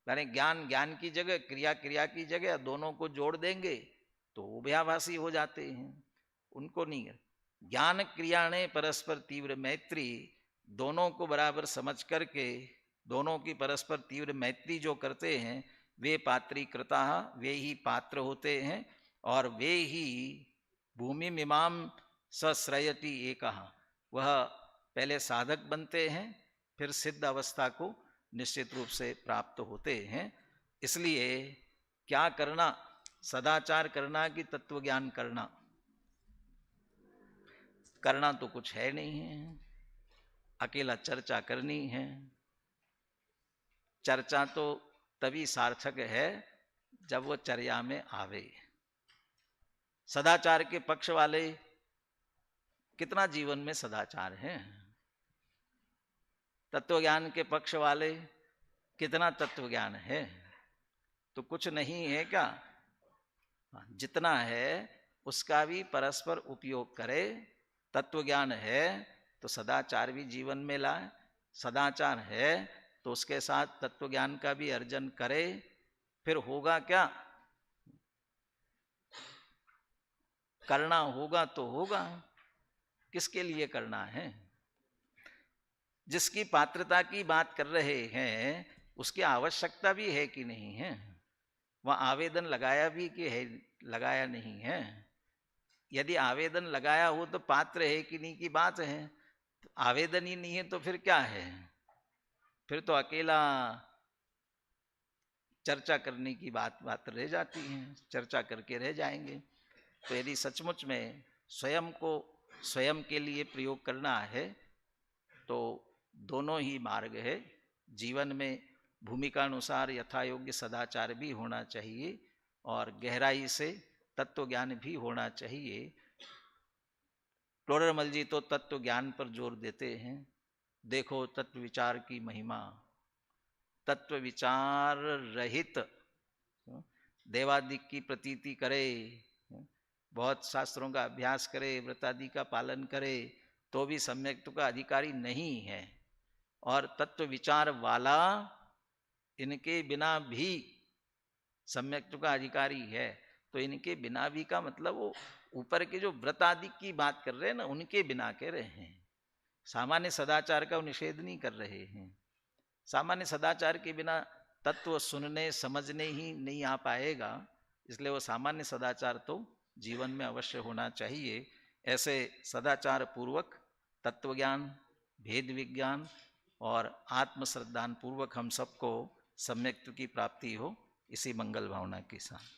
यानी ज्ञान ज्ञान की जगह, क्रिया क्रिया की जगह, दोनों को जोड़ देंगे तो उभयाभासी हो जाते हैं। उनको नहीं। ज्ञान क्रिया ने परस्पर तीव्र मैत्री, दोनों को बराबर समझ करके दोनों की परस्पर तीव्र मैत्री जो करते हैं वे पात्रीकृता, वे ही पात्र होते हैं, और वे ही भूमि मिमाम सश्रयति एकः, वह पहले साधक बनते हैं फिर सिद्ध अवस्था को निश्चित रूप से प्राप्त होते हैं। इसलिए क्या करना? सदाचार करना कि तत्व ज्ञान करना? करना तो कुछ है नहीं है, अकेला चर्चा करनी है। चर्चा तो तभी सार्थक है जब वो चर्या में आवे। सदाचार के पक्ष वाले कितना जीवन में सदाचार है, तत्व ज्ञान के पक्ष वाले कितना तत्व ज्ञान है? तो कुछ नहीं है क्या? जितना है उसका भी परस्पर उपयोग करे। तत्व ज्ञान है तो सदाचार भी जीवन में लाए, सदाचार है तो उसके साथ तत्व ज्ञान का भी अर्जन करे, फिर होगा क्या? करना होगा तो होगा। किसके लिए करना है? जिसकी पात्रता की बात कर रहे हैं उसकी आवश्यकता भी है कि नहीं है? वह आवेदन लगाया भी कि है, लगाया नहीं है? यदि आवेदन लगाया हो तो पात्र है कि नहीं की बात है। तो आवेदन ही नहीं है तो फिर क्या है? फिर तो अकेला चर्चा करने की बात रह जाती है, चर्चा करके रह जाएंगे। तो यदि सचमुच में स्वयं को स्वयं के लिए प्रयोग करना है तो दोनों ही मार्ग है। जीवन में भूमिका अनुसार यथा योग्य सदाचार भी होना चाहिए और गहराई से तत्व ज्ञान भी होना चाहिए। टोडरमल जी तो तत्व ज्ञान पर जोर देते हैं। देखो तत्व विचार की महिमा, तत्व विचार रहित देवादिक की प्रतीति करे, बहुत शास्त्रों का अभ्यास करे, व्रतादि का पालन करे तो भी सम्यक्त्व का अधिकारी नहीं है। और तत्व विचार वाला इनके बिना भी सम्यक्त्व का अधिकारी है। तो इनके बिना भी का मतलब वो ऊपर के जो व्रत आदि की बात कर रहे हैं ना, उनके बिना कह रहे हैं। सामान्य सदाचार का निषेध नहीं कर रहे हैं। सामान्य सदाचार के बिना तत्व सुनने समझने ही नहीं आ पाएगा, इसलिए वो सामान्य सदाचार तो जीवन में अवश्य होना चाहिए। ऐसे सदाचार पूर्वक तत्व ज्ञान, भेद विज्ञान और आत्मश्रद्धान पूर्वक हम सबको सम्यक्त्व की प्राप्ति हो, इसी मंगल भावना के साथ।